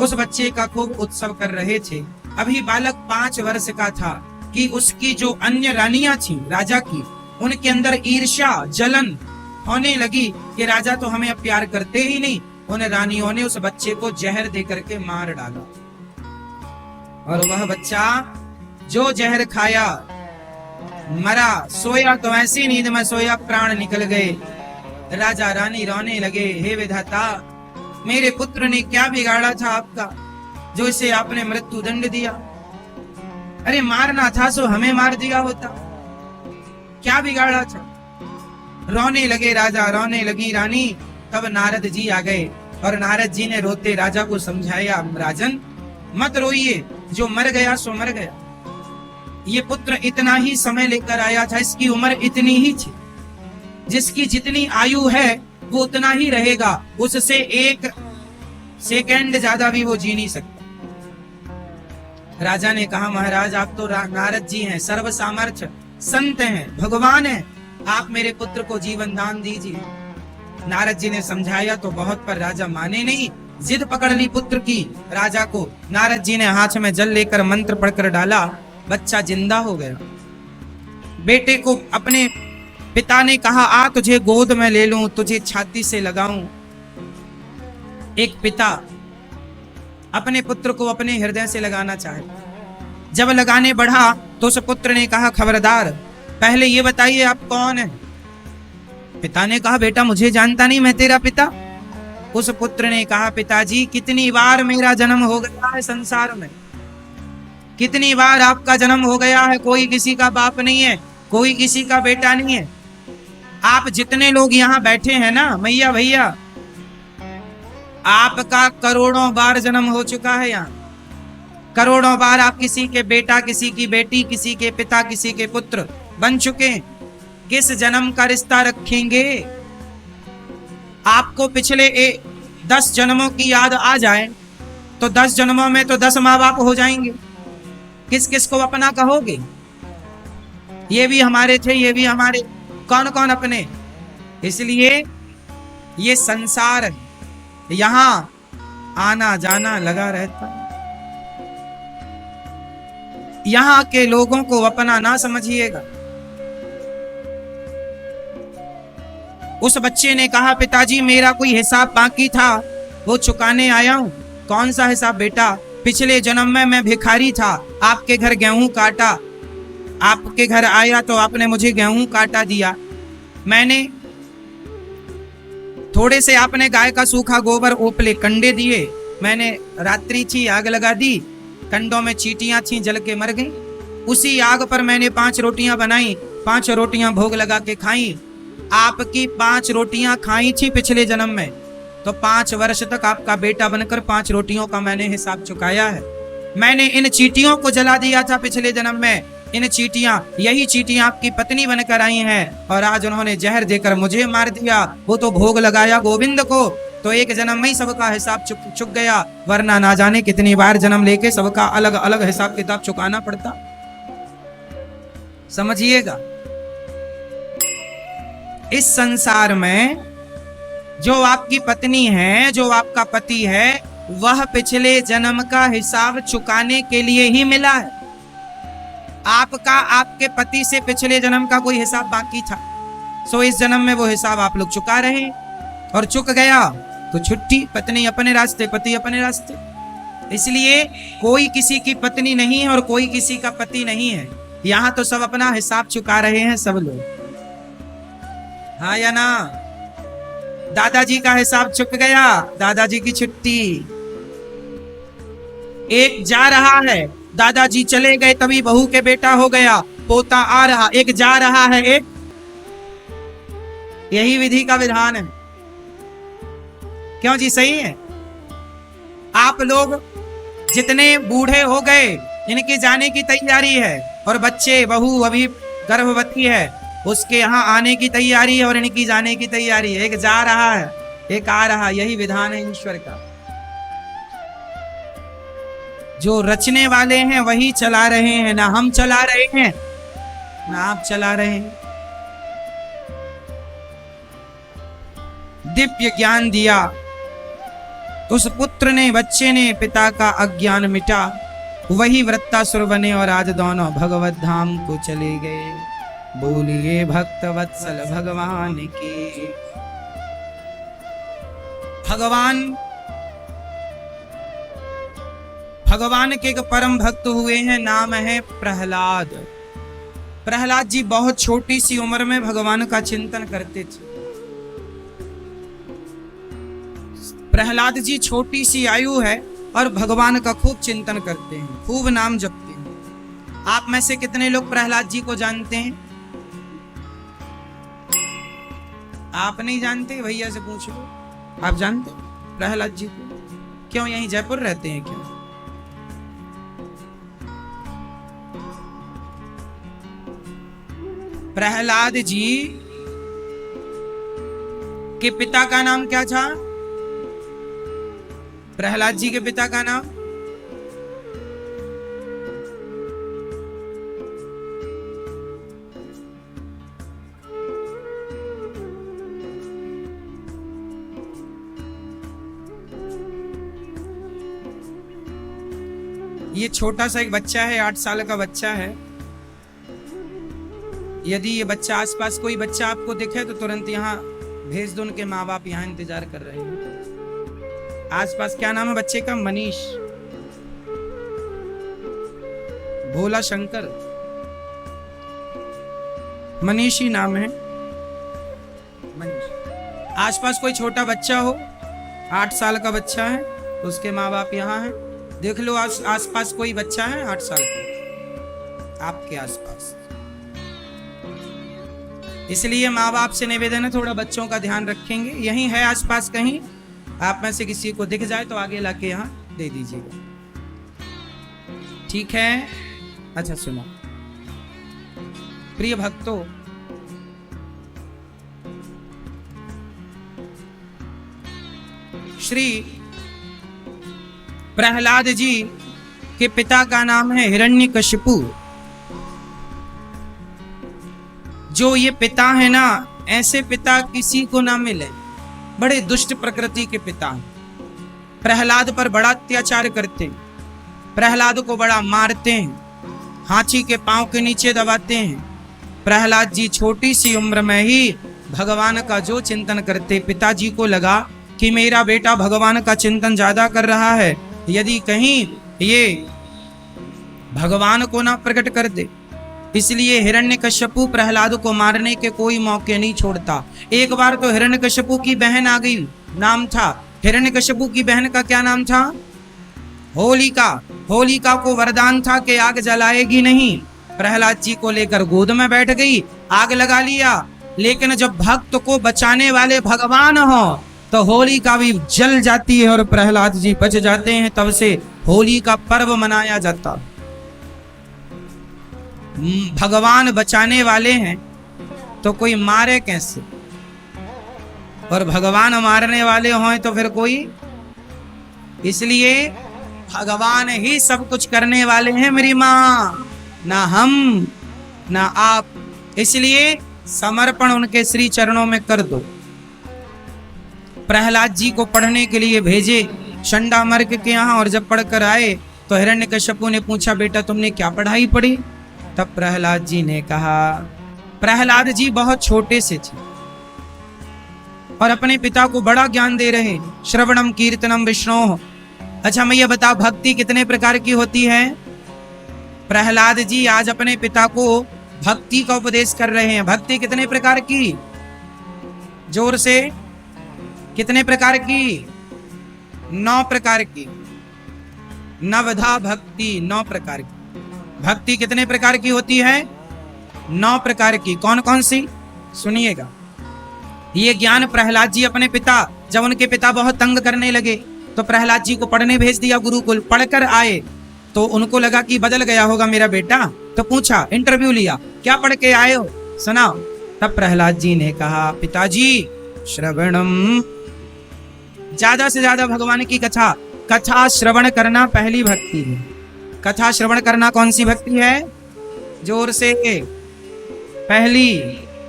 उस बच्चे का खूब उत्सव कर रहे थे। अभी बालक 5 वर्ष का था कि उसकी जो अन्य रानियां थी राजा की, उनके अंदर ईर्ष्या जलन होने लगी कि राजा तो हमें अब प्यार करते ही नहीं। उन रानियों ने उस बच्चे को जहर दे करके मार डाला, और वह बच्चा जो जहर खाया मरा। सोया तो ऐसी नींद में सोया, प्राण निकल गए। राजा रानी रोने लगे, हे विधाता, मेरे पुत्र ने क्या बिगाड़ा था आपका जो इसे आपने मृत्यु दंड दिया? अरे मारना था सो हमें मार दिया होता, क्या बिगाड़ा था? रोने लगे राजा, रोने लगी रानी। तब नारद जी आ गए, और नारद जी ने रोते राजा को समझाया, राजन मत रोइए, जो मर गया सो मर गया। ये पुत्र इतना ही समय लेकर आया था, इसकी उम्र इतनी ही थी। जिसकी जितनी आयु है वो उतना ही रहेगा, उससे 1 सेकंड ज्यादा भी वो जी नहीं सकता। राजा ने कहा, महाराज आप तो नारद जी हैं, सर्व सामर्थ्य संत हैं, भगवान हैं, आप मेरे पुत्र को जीवन दान दीजिए। नारद जी ने समझाया तो बहुत, पर राजा माने नहीं, जिद पकड़ ली पुत्र की राजा को। नारद जी ने हाथ में जल लेकर मंत्र पढ़कर डाला, बच्चा जिंदा हो गया। बेटे को अपने पिता ने कहा, आ तुझे गोद में ले लूं, तुझे छाती से लगाऊं। एक पिता अपने पुत्र को अपने हृदय से लगाना चाहे, जब लगाने बढ़ा तो उस पुत्र ने कहा, खबरदार, पहले ये बताइए आप कौन है? पिता ने कहा, बेटा मुझे जानता नहीं, मैं तेरा पिता। उस पुत्र ने कहा, पिताजी कितनी बार मेरा जन्म हो गया है संसार में, कितनी बार आपका जन्म हो गया है, कोई किसी का बाप नहीं है, कोई किसी का बेटा नहीं है। आप जितने लोग यहाँ बैठे हैं ना मैया भैया, आपका करोड़ों बार जन्म हो चुका है यहाँ। करोड़ों बार आप किसी के बेटा, किसी की बेटी, किसी के पिता, किसी के पुत्र बन चुके हैं। किस जन्म का रिश्ता रखेंगे? आपको पिछले 10 जन्मों की याद आ जाए तो 10 जन्मों में तो 10 माँ बाप हो जाएंगे। किस किस को अपना कहोगे? ये भी हमारे थे, ये भी हमारे, कौन कौन अपने? इसलिए ये संसार है, यहां आना जाना लगा रहता है। यहां के लोगों को अपना ना समझिएगा। उस बच्चे ने कहा, पिताजी मेरा कोई हिसाब बाकी था, वो चुकाने आया हूं। कौन सा हिसाब बेटा? पिछले जन्म में मैं भिखारी था, आपके घर गेहूं काटा, आपके घर आया तो आपने मुझे गेहूं काटा दिया। मैंने थोड़े से, आपने गाय का सूखा गोबर ओपले कंडे दिए, मैंने रात्रि थी आग लगा दी, कंडों में चींटियां थी जल के मर गई। उसी आग पर मैंने 5 रोटियां बनाई, 5 रोटियां भोग लगा के खाई। आपकी 5 रोटियां खाई थी पिछले जन्म में, तो 5 वर्ष तक आपका बेटा बनकर 5 रोटियों का मैंने हिसाब चुकाया है। मैंने इन चींटियों को जला दिया था पिछले जन्म में। इन चींटियां, यही चींटियां आपकी पत्नी बनकर आई हैं और आज उन्होंने जहर देकर मुझे मार दिया। वो तो भोग लगाया गोविंद को, तो एक जन्म में ही सबका हिसाब चुक गया, वरना ना जाने कितनी बार जन्म लेके सबका अलग अलग हिसाब किताब चुकाना पड़ता। समझिएगा, इस संसार में जो आपकी पत्नी है, जो आपका पति है, वह पिछले जन्म का हिसाब चुकाने के लिए ही मिला है। आपका आपके पति से पिछले जन्म का कोई हिसाब बाकी था, सो इस जन्म में वो हिसाब आप लोग चुका रहे, और चुक गया तो छुट्टी, पत्नी अपने रास्ते, पति अपने रास्ते। इसलिए कोई किसी की पत्नी नहीं है और कोई किसी का पति नहीं है, यहां तो सब अपना हिसाब चुका रहे हैं सब लोग, हाँ या ना? दादाजी का हिसाब चुक गया, दादाजी की छुट्टी। एक जा रहा है, दादाजी चले गए तभी बहू के बेटा हो गया, पोता आ रहा, एक जा रहा है, एक, यही विधि का विधान है। क्यों जी? सही है। आप लोग जितने बूढ़े हो गए, इनके जाने की तैयारी है, और बच्चे, बहू अभी गर्भवती है, उसके यहाँ आने की तैयारी है और इनकी जाने की तैयारी है। एक जा रहा है, एक आ रहा, यही विधान है ईश्वर का। जो रचने वाले हैं वही चला रहे हैं, ना हम चला रहे हैं ना आप चला रहे हैं। दिव्य ज्ञान दिया, उस पुत्र ने, बच्चे ने, पिता का अज्ञान मिटा, वही वृत्तासुर बने और आज दोनों भगवत धाम को चले गए। बोलिए भक्त वत्सल भगवान की। भगवान के एक परम भक्त हुए हैं, नाम है प्रहलाद। प्रहलाद जी बहुत छोटी सी उम्र में भगवान का चिंतन करते थे। प्रहलाद जी छोटी सी आयु है और भगवान का खूब चिंतन करते हैं, खूब नाम जपते हैं। आप में से कितने लोग प्रहलाद जी को जानते हैं? आप नहीं जानते? भैया से पूछ लो, आप जानते प्रहलाद जी को? क्यों, यहीं जयपुर रहते हैं क्या? प्रहलाद जी के पिता का नाम क्या था? प्रहलाद जी के पिता का नाम? ये छोटा सा एक बच्चा है, 8 साल का बच्चा है। यदि ये बच्चा, आसपास कोई बच्चा आपको दिखे तो तुरंत यहाँ भेज दो, उनके माँ बाप यहाँ इंतजार कर रहे हैं। आसपास क्या नाम है बच्चे का? मनीष, भोला शंकर, मनीष ही नाम है, मनीष। आसपास कोई छोटा बच्चा हो, 8 साल का बच्चा है, तो उसके माँ बाप यहाँ हैं। देख लो आसपास कोई बच्चा है 8 साल का आपके आसपास। इसलिए माँ बाप से निवेदन है, थोड़ा बच्चों का ध्यान रखेंगे। यहीं है आसपास कहीं, आप में से किसी को दिख जाए तो आगे लाके यहाँ दे दीजिएगा। ठीक है। अच्छा सुनो प्रिय भक्तों, श्री प्रहलाद जी के पिता का नाम है हिरण्यकशिपु। जो ये पिता है ना, ऐसे पिता किसी को ना मिले। बड़े दुष्ट प्रकृति के पिता हैं। प्रहलाद पर बड़ा अत्याचार करते हैं, प्रहलाद को बड़ा मारते हैं, हाथी के पांव के नीचे दबाते हैं। प्रहलाद जी छोटी सी उम्र में ही भगवान का जो चिंतन करते, पिताजी को लगा कि मेरा बेटा भगवान का चिंतन ज्यादा कर रहा है, यदि कहीं ये भगवान को ना प्रकट कर दे, इसलिए हिरण्यकश्यपु प्रहलाद को मारने के कोई मौके नहीं छोड़ता। एक बार तो हिरण्यकश्यपु की बहन आ गई, नाम था हिरण्यकश्यपु की बहन का क्या नाम था? होलिका। होलिका को वरदान था कि आग जलाएगी नहीं। प्रहलाद जी को लेकर गोद में बैठ गई, आग लगा लिया। लेकिन जब भक्त को बचाने वाले भगवान हो तो होलिका भी जल जाती है और प्रहलाद जी बच जाते हैं। तब से होली का पर्व मनाया जाता। भगवान बचाने वाले हैं तो कोई मारे कैसे? और भगवान मारने वाले हों तो फिर कोई। इसलिए भगवान ही सब कुछ करने वाले हैं मेरी माँ, ना हम ना आप। इसलिए समर्पण उनके श्री चरणों में कर दो। प्रहलाद जी को पढ़ने के लिए भेजे चंडामर्क के यहाँ, और जब पढ़कर आए तो हिरण्यकश्यपु ने पूछा, बेटा तुमने क्या पढ़ाई पढ़ी? तब प्रहलाद जी ने कहा, प्रहलाद जी बहुत छोटे से थे और अपने पिता को बड़ा ज्ञान दे रहे, श्रवणम कीर्तनम विष्णु। अच्छा मैं ये बताओ, भक्ति कितने प्रकार की होती है? प्रहलाद जी आज अपने पिता को भक्ति का उपदेश कर रहे हैं। भक्ति कितने प्रकार की? जोर से, कितने प्रकार की? 9 प्रकार की। नवधा भक्ति 9 प्रकार की। भक्ति कितने प्रकार की होती है? 9 प्रकार की। कौन कौन सी? सुनिएगा। ये ज्ञान प्रहलाद जी अपने पिता, जब उनके पिता बहुत तंग करने लगे तो प्रहलाद जी को पढ़ने भेज दिया गुरुकुल। पढ़कर आए तो उनको लगा कि बदल गया होगा मेरा बेटा, तो पूछा, इंटरव्यू लिया, क्या पढ़ के आए हो, सुनाओ। तब प्रहलाद जी ने कहा, पिताजी श्रवणम, ज्यादा से ज्यादा भगवान की कथा श्रवण करना पहली भक्ति है। कथा श्रवण करना कौन सी भक्ति है? जोर से, पहली।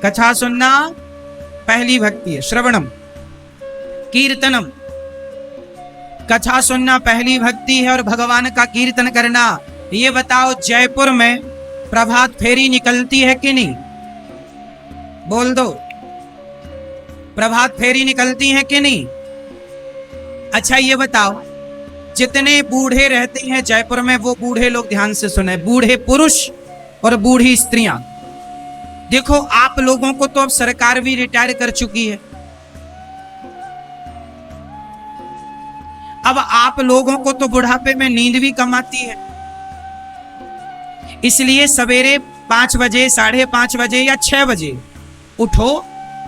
कथा सुनना पहली भक्ति है, श्रवणम। कीर्तनम, कथा सुनना पहली भक्ति है और भगवान का कीर्तन करना। ये बताओ जयपुर में प्रभात फेरी निकलती है कि नहीं? बोल दो, प्रभात फेरी निकलती है कि नहीं? अच्छा ये बताओ, जितने बूढ़े रहते हैं जयपुर में, वो बूढ़े लोग ध्यान से सुने, बूढ़े पुरुष और बूढ़ी स्त्रियां। देखो आप लोगों को तो अब सरकार भी रिटायर कर चुकी है। अब आप लोगों को तो बुढ़ापे में नींद भी कम आती है। इसलिए सवेरे 5 बजे, 5:30 बजे या 6 बजे उठो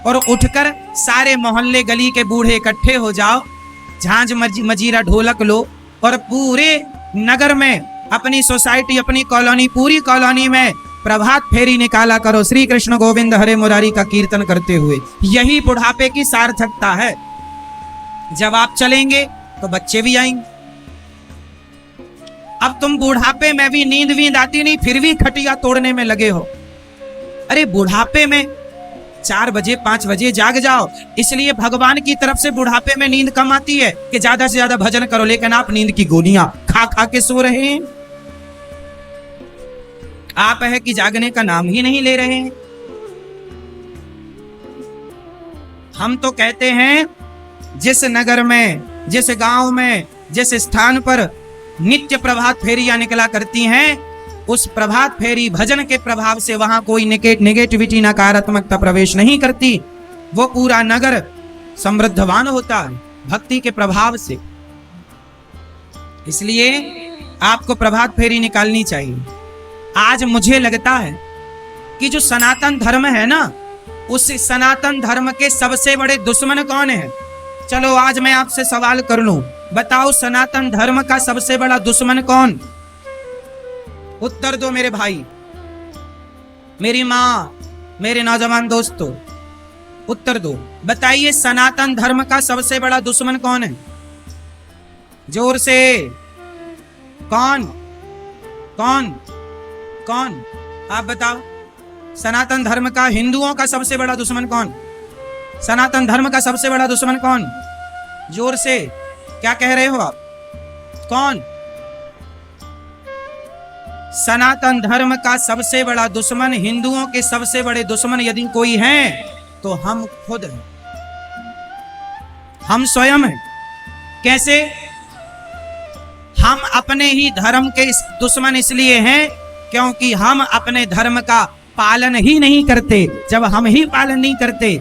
और उठकर सारे मोहल्ले गली के बूढ़े इकट्ठे हो जाओ, झांझ मजीरा ढोलक लो और पूरे नगर में, अपनी सोसाइटी, अपनी कॉलोनी, पूरी कॉलोनी में प्रभात फेरी निकाला करो, श्री कृष्ण गोविंद हरे मुरारी का कीर्तन करते हुए। यही बुढ़ापे की सार्थकता है। जब आप चलेंगे तो बच्चे भी आएंगे। अब तुम बुढ़ापे में भी नींद आती नहीं, फिर भी खटिया तोड़ने में लगे हो। अरे बुढ़ापे में 4 बजे 5 बजे जाग जाओ। इसलिए भगवान की तरफ से बुढ़ापे में नींद कम आती है कि ज्यादा से ज्यादा भजन करो, लेकिन आप नींद की गोलियां खा खा के सो रहे हैं। आप है कि जागने का नाम ही नहीं ले रहे हैं। हम तो कहते हैं जिस नगर में, जिस गांव में, जिस स्थान पर नित्य प्रभात फेरियां निकला करती हैं, उस प्रभात फेरी भजन के प्रभाव से वहां कोई नेगेटिविटी, नकारात्मकता प्रवेश नहीं करती। वो पूरा नगर समृद्धवान होता है भक्ति के प्रभाव से। इसलिए आपको प्रभात फेरी निकालनी चाहिए। आज मुझे लगता है कि जो सनातन धर्म है ना, उस सनातन धर्म के सबसे बड़े दुश्मन कौन है? चलो आज मैं आपसे सवाल कर लूं, बताओ सनातन धर्म का सबसे बड़ा दुश्मन कौन? उत्तर दो मेरे भाई, मेरी माँ, मेरे नौजवान दोस्तों, उत्तर दो। बताइए सनातन धर्म का सबसे बड़ा दुश्मन कौन है? जोर से, कौन कौन कौन? आप बताओ। सनातन धर्म का, हिंदुओं का सबसे बड़ा दुश्मन कौन? सनातन धर्म का सबसे बड़ा दुश्मन कौन? जोर से, क्या कह रहे हो आप? कौन? सनातन धर्म का सबसे बड़ा दुश्मन, हिंदुओं के सबसे बड़े दुश्मन यदि कोई है तो हम खुद हैं, हम स्वयं हैं। कैसे? हम अपने ही धर्म के दुश्मन इसलिए हैं क्योंकि हम अपने धर्म का पालन ही नहीं करते। जब हम ही पालन नहीं करते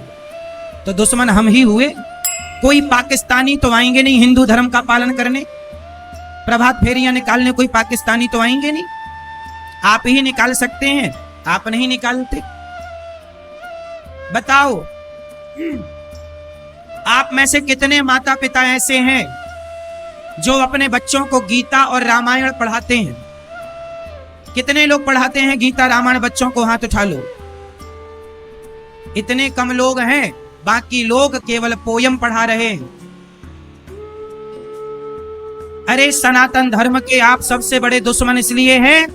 तो दुश्मन हम ही हुए। कोई पाकिस्तानी तो आएंगे नहीं हिंदू धर्म का पालन करने, प्रभात फेरियां निकालने कोई पाकिस्तानी तो आएंगे नहीं। आप ही निकाल सकते हैं, आप नहीं निकालते। बताओ, आप में से कितने माता पिता ऐसे हैं जो अपने बच्चों को गीता और रामायण पढ़ाते हैं? कितने लोग पढ़ाते हैं गीता रामायण बच्चों को? हाथ उठा लो। इतने कम लोग हैं, बाकी लोग केवल पोयम पढ़ा रहे हैं। अरे सनातन धर्म के आप सबसे बड़े दुश्मन इसलिए हैं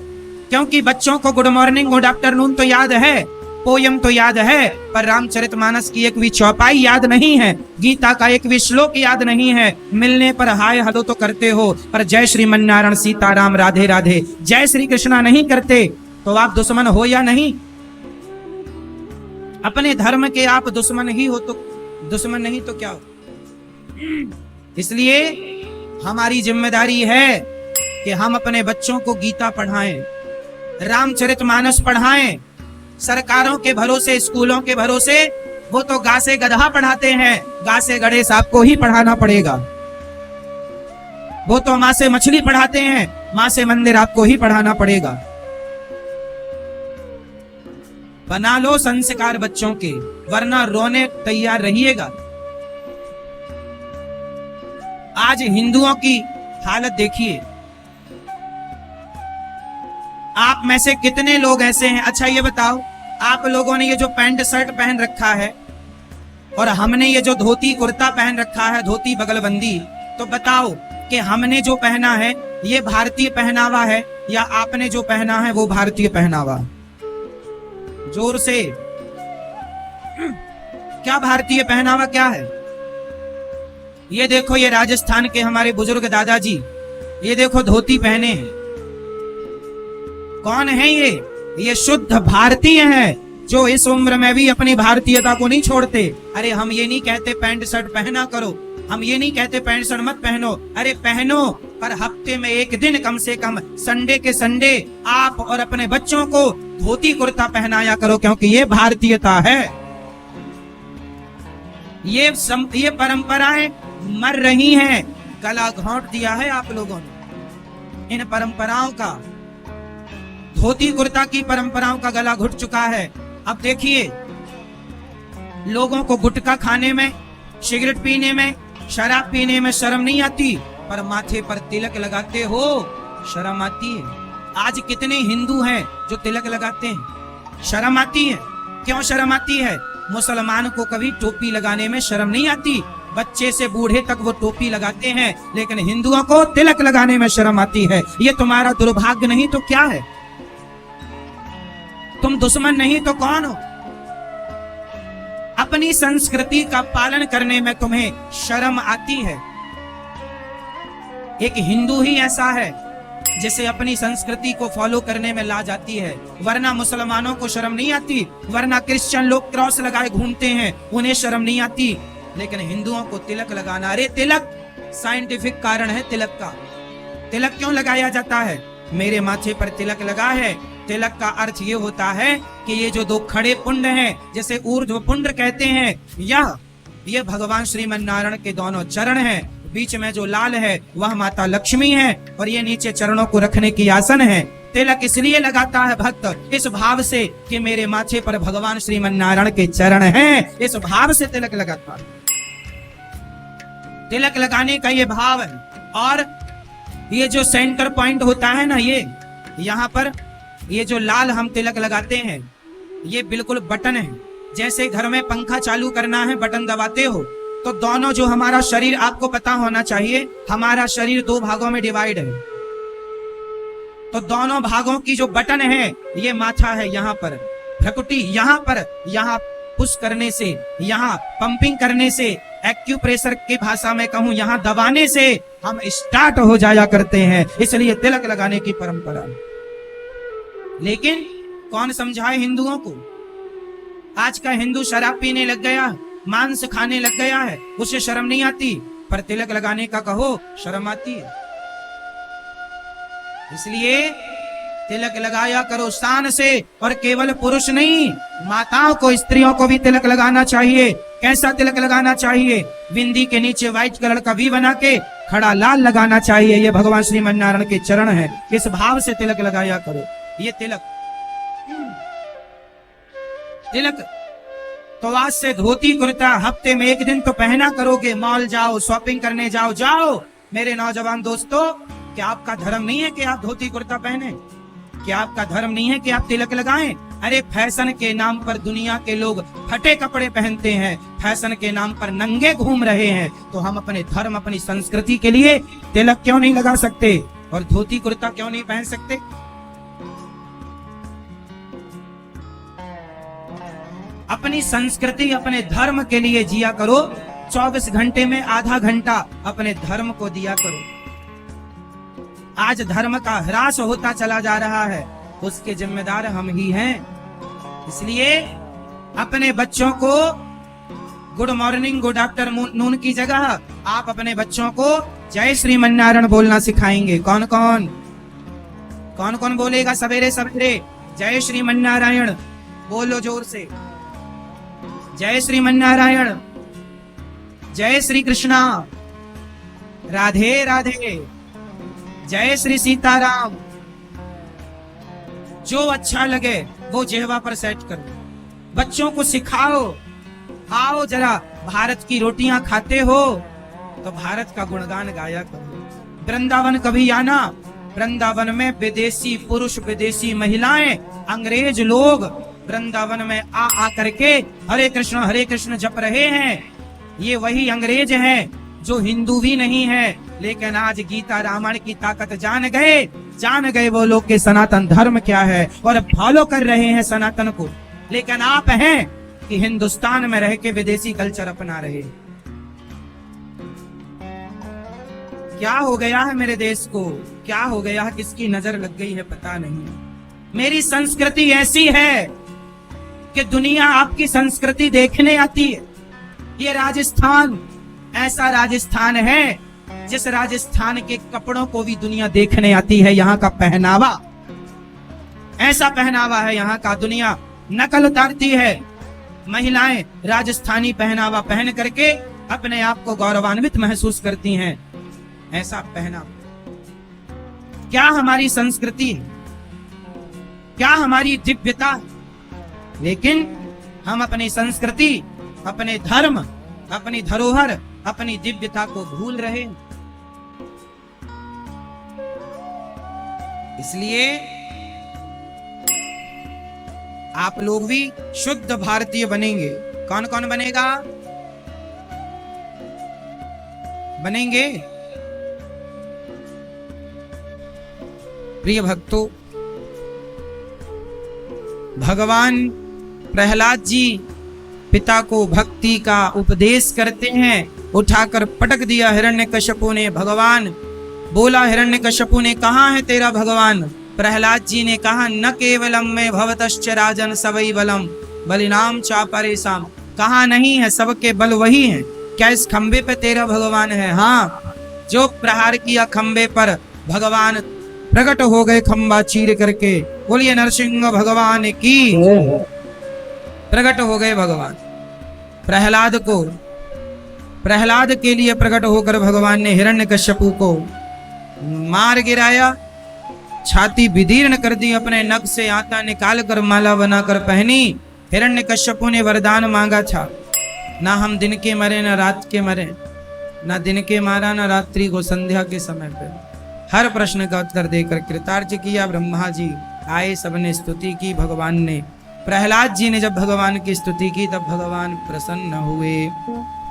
क्योंकि बच्चों को गुड मॉर्निंग गुड आफ्टरनून तो याद है, पोयम तो याद है, पर रामचरितमानस की एक भी चौपाई याद नहीं है, गीता का एक भी श्लोक याद नहीं है। मिलने पर हाय हेलो तो करते हो, पर जय श्रीमन्नारायण सीताराम राधे राधे जय श्री कृष्णा नहीं करते, तो आप दुश्मन हो या नहीं? अपने धर्म के आप दुश्मन ही हो तो दुश्मन नहीं तो क्या हो? इसलिए हमारी जिम्मेदारी है कि हम अपने बच्चों को गीता पढ़ाएं, रामचरितमानस पढ़ाएं। सरकारों के भरोसे, स्कूलों के भरोसे वो तो गा से गधा पढ़ाते हैं, गा से गणेश आपको ही पढ़ाना पड़ेगा। वो तो माँ से मछली पढ़ाते हैं, माँ से मंदिर आपको ही पढ़ाना पड़ेगा। बना लो संस्कार बच्चों के, वरना रोने तैयार रहिएगा। आज हिंदुओं की हालत देखिए। आप में से कितने लोग ऐसे हैं? अच्छा ये बताओ, आप लोगों ने ये जो पैंट शर्ट पहन रखा है और हमने ये जो धोती कुर्ता पहन रखा है, धोती बगलबंदी, तो बताओ कि हमने जो पहना है ये भारतीय पहनावा है या आपने जो पहना है वो भारतीय पहनावा? जोर से, क्या भारतीय पहनावा क्या है? ये देखो, ये राजस्थान के हमारे बुजुर्ग दादाजी, ये देखो धोती पहने हैं। कौन है ये? ये शुद्ध भारतीय हैं जो इस उम्र में भी अपनी भारतीयता को नहीं छोड़ते। अरे हम ये नहीं कहते पैंट शर्ट पहना करो, हम ये नहीं कहते पैंट शर्ट मत पहनो, अरे पहनो, पर हफ्ते में एक दिन कम से कम संडे के संडे आप और अपने बच्चों को धोती कुर्ता पहनाया करो, क्योंकि ये भारतीयता है। ये परंपराएं मर रही हैं, गला घोंट दिया है आप लोगों ने इन परंपराओं का। धोती कुर्ता की परंपराओं का गला घुट चुका है। अब देखिए, लोगों को गुटखा खाने में, सिगरेट पीने में, शराब पीने में शर्म नहीं आती, पर माथे पर तिलक लगाते हो शर्म आती है। आज कितने हिंदू हैं जो तिलक लगाते हैं? शर्म आती है। क्यों शर्म आती है? मुसलमान को कभी टोपी लगाने में शर्म नहीं आती, बच्चे से बूढ़े तक वो टोपी लगाते हैं, लेकिन हिंदुओं को तिलक लगाने में शर्म आती है। ये तुम्हारा दुर्भाग्य नहीं तो क्या है? तुम दुश्मन नहीं तो कौन हो? अपनी संस्कृति का पालन करने में तुम्हें शर्म आती है। एक हिंदू ही ऐसा है जिसे अपनी संस्कृति को फॉलो करने में लाज आती है, वरना मुसलमानों को शर्म नहीं आती, वरना क्रिश्चियन लोग क्रॉस लगाए घूमते हैं, उन्हें शर्म नहीं आती, लेकिन हिंदुओं को तिलक लगाना। अरे तिलक साइंटिफिक कारण है तिलक का। तिलक क्यों लगाया जाता है? मेरे माथे पर तिलक लगा है, तिलक का अर्थ ये होता है कि ये जो दो खड़े पुंड हैं, जैसे ऊर्ध्व पुंड कहते हैं, ये भगवान श्रीमन्नारायण के दोनों चरण हैं, बीच में जो लाल है वह माता लक्ष्मी है, और ये नीचे चरणों को रखने की आसन है। तिलक इसलिए लगाता है भक्त इस भाव से कि मेरे माथे पर भगवान श्रीमन्नारायण के चरण हैं, इस भाव से तिलक लगाता है। तिलक लगाने का ये भाव है। और ये जो सेंटर पॉइंट होता है ना, यहाँ पर ये जो लाल हम तिलक लगाते हैं ये बिल्कुल बटन है। जैसे घर में पंखा चालू करना है, बटन दबाते हो तो दोनों जो हमारा शरीर, आपको पता होना चाहिए हमारा शरीर 2 भागों में डिवाइड है। तो दोनों भागों की जो बटन है ये माथा है, यहाँ पर भ्रकुटी, यहाँ पर, यहाँ पुश करने से, यहाँ पंपिंग करने से, एक्यूप्रेशर की भाषा में कहूं यहाँ दबाने से हम स्टार्ट हो जाया करते हैं। इसलिए तिलक लगाने की परंपरा। लेकिन कौन समझाए हिंदुओं को? आज का हिंदू शराब पीने लग गया, मांस खाने लग गया है, उसे शर्म नहीं आती, पर तिलक लगाने का कहो शर्म आती है। इसलिए तिलक लगाया करो शान से, और केवल पुरुष नहीं, माताओं को, स्त्रियों को भी तिलक लगाना चाहिए। कैसा तिलक लगाना चाहिए? बिंदी के नीचे व्हाइट कलर का वी बना के खड़ा लाल लगाना चाहिए। ये भगवान श्रीमन नारायण के चरण है, इस भाव से तिलक लगाया करो। ये तिलक तो आज से धोती कुर्ता हफ्ते में 1 दिन तो पहना करोगे। मॉल जाओ, शॉपिंग करने जाओ। मेरे नौजवान दोस्तों, क्या आपका धर्म नहीं है कि आप धोती कुर्ता पहने? क्या आपका धर्म नहीं है कि आप तिलक लगाएं? अरे फैशन के नाम पर दुनिया के लोग फटे कपड़े पहनते हैं, फैशन के नाम पर नंगे घूम रहे हैं, तो हम अपने धर्म, अपनी संस्कृति के लिए तिलक क्यों नहीं लगा सकते और धोती कुर्ता क्यों नहीं पहन सकते? अपनी संस्कृति, अपने धर्म के लिए जिया करो। 24 घंटे में आधा घंटा अपने धर्म को दिया करो। आज धर्म का ह्रास होता चला जा रहा है, उसके जिम्मेदार हम ही हैं। इसलिए अपने बच्चों को गुड मॉर्निंग, गुड आफ्टरनून की जगह आप अपने बच्चों को जय श्रीमन्नारायण बोलना सिखाएंगे। कौन कौन बोलेगा सवेरे सवेरे जय श्रीमन्नारायण? बोलो जोर से, जय श्रीमन्नारायण, जय श्री कृष्णा, राधे राधे, जय श्री सीताराम। जो अच्छा लगे वो जिह्वा पर सेट करो, बच्चों को सिखाओ। आओ जरा, भारत की रोटियां खाते हो तो भारत का गुणगान गाया करो। वृंदावन कभी आना, वृंदावन में विदेशी पुरुष, विदेशी महिलाएं, अंग्रेज लोग वृंदावन में आ करके हरे कृष्ण जप रहे हैं। ये वही अंग्रेज हैं जो हिंदू भी नहीं है, लेकिन आज गीता रामायण की ताकत जान गए वो लोग के सनातन धर्म क्या है और फॉलो कर रहे हैं सनातन को। लेकिन आप हैं कि हिंदुस्तान में रह के विदेशी कल्चर अपना रहे। क्या हो गया है मेरे देश को? क्या हो गया है? किसकी नजर लग गई है पता नहीं। मेरी संस्कृति ऐसी है कि दुनिया आपकी संस्कृति देखने आती है। ये राजस्थान ऐसा राजस्थान है जिस राजस्थान के कपड़ों को भी दुनिया देखने आती है। यहाँ का पहनावा ऐसा पहनावा है, यहाँ का दुनिया नकल उतारती है। महिलाएं राजस्थानी पहनावा पहन करके अपने आप को गौरवान्वित महसूस करती हैं। ऐसा पहनावा, क्या हमारी संस्कृति है? क्या हमारी दिव्यता? लेकिन हम अपनी संस्कृति, अपने धर्म, अपनी धरोहर, अपनी दिव्यता को भूल रहे। इसलिए आप लोग भी शुद्ध भारतीय बनेंगे। कौन कौन बनेगा? बनेंगे? प्रिय भक्तों, भगवान प्रहलाद जी पिता को भक्ति का उपदेश करते हैं। उठाकर पटक दिया हिरण्यकश्यपु ने। भगवान बोला, हिरण्यकश्यपु ने, कहाँ है तेरा भगवान? प्रहलाद जी ने कहा, न केवलम में भवतश्च राजन सवै बलम बलिनाम चापरेशम। कहा नहीं है, सबके बल वही है। क्या इस खंबे पे तेरा भगवान है? हाँ, जो प्रहार किया खंबे पर, भगवान प्रकट हो गए खंबा चीर करके। बोलिए नरसिंह भगवान की। प्रकट हो गए भगवान। प्रहलाद के लिए प्रकट होकर भगवान ने हिरण्यकश्यपु को मार गिराया, छाती विदीर्ण कर दी, अपने नख से आटा निकाल कर माला बनाकर पहनी। हिरण्यकश्यपु ने वरदान मांगा था, ना हम दिन के मरे ना रात के मरे, ना दिन के मारा ना रात्रि को संध्या के समय पे। हर प्रश्न का उत्तर देकर कृतार्थ किया। ब्रह्मा जी आए, सबने स्तुति की, भगवान ने, प्रहलाद जी ने जब भगवान की स्तुति की तब भगवान प्रसन्न हुए।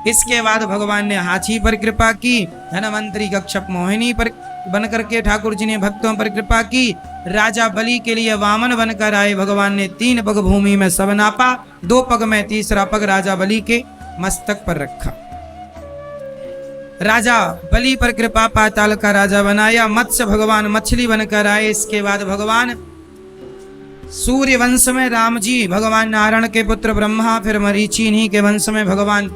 इसके बाद भगवान ने हाथी पर कृपा की, धनवंतरी कक्षप मोहिनी पर बनकर के ठाकुर जी ने भक्तों पर कृपा की। राजा बलि के लिए वामन बनकर आए, भगवान ने 3 पग भूमि में सब नापा, 2 पग में, तीसरा पग राजा बलि के मस्तक पर रखा। राजा बलि पर कृपा, पाताल का राजा बनाया। मत्स्य भगवान मछली बनकर आए। इसके बाद भगवान सूर्य वंश में राम जी, भगवान नारायण के पुत्र ब्रह्मा, फिर मरीचि, इन्हीं के वंश में भगवान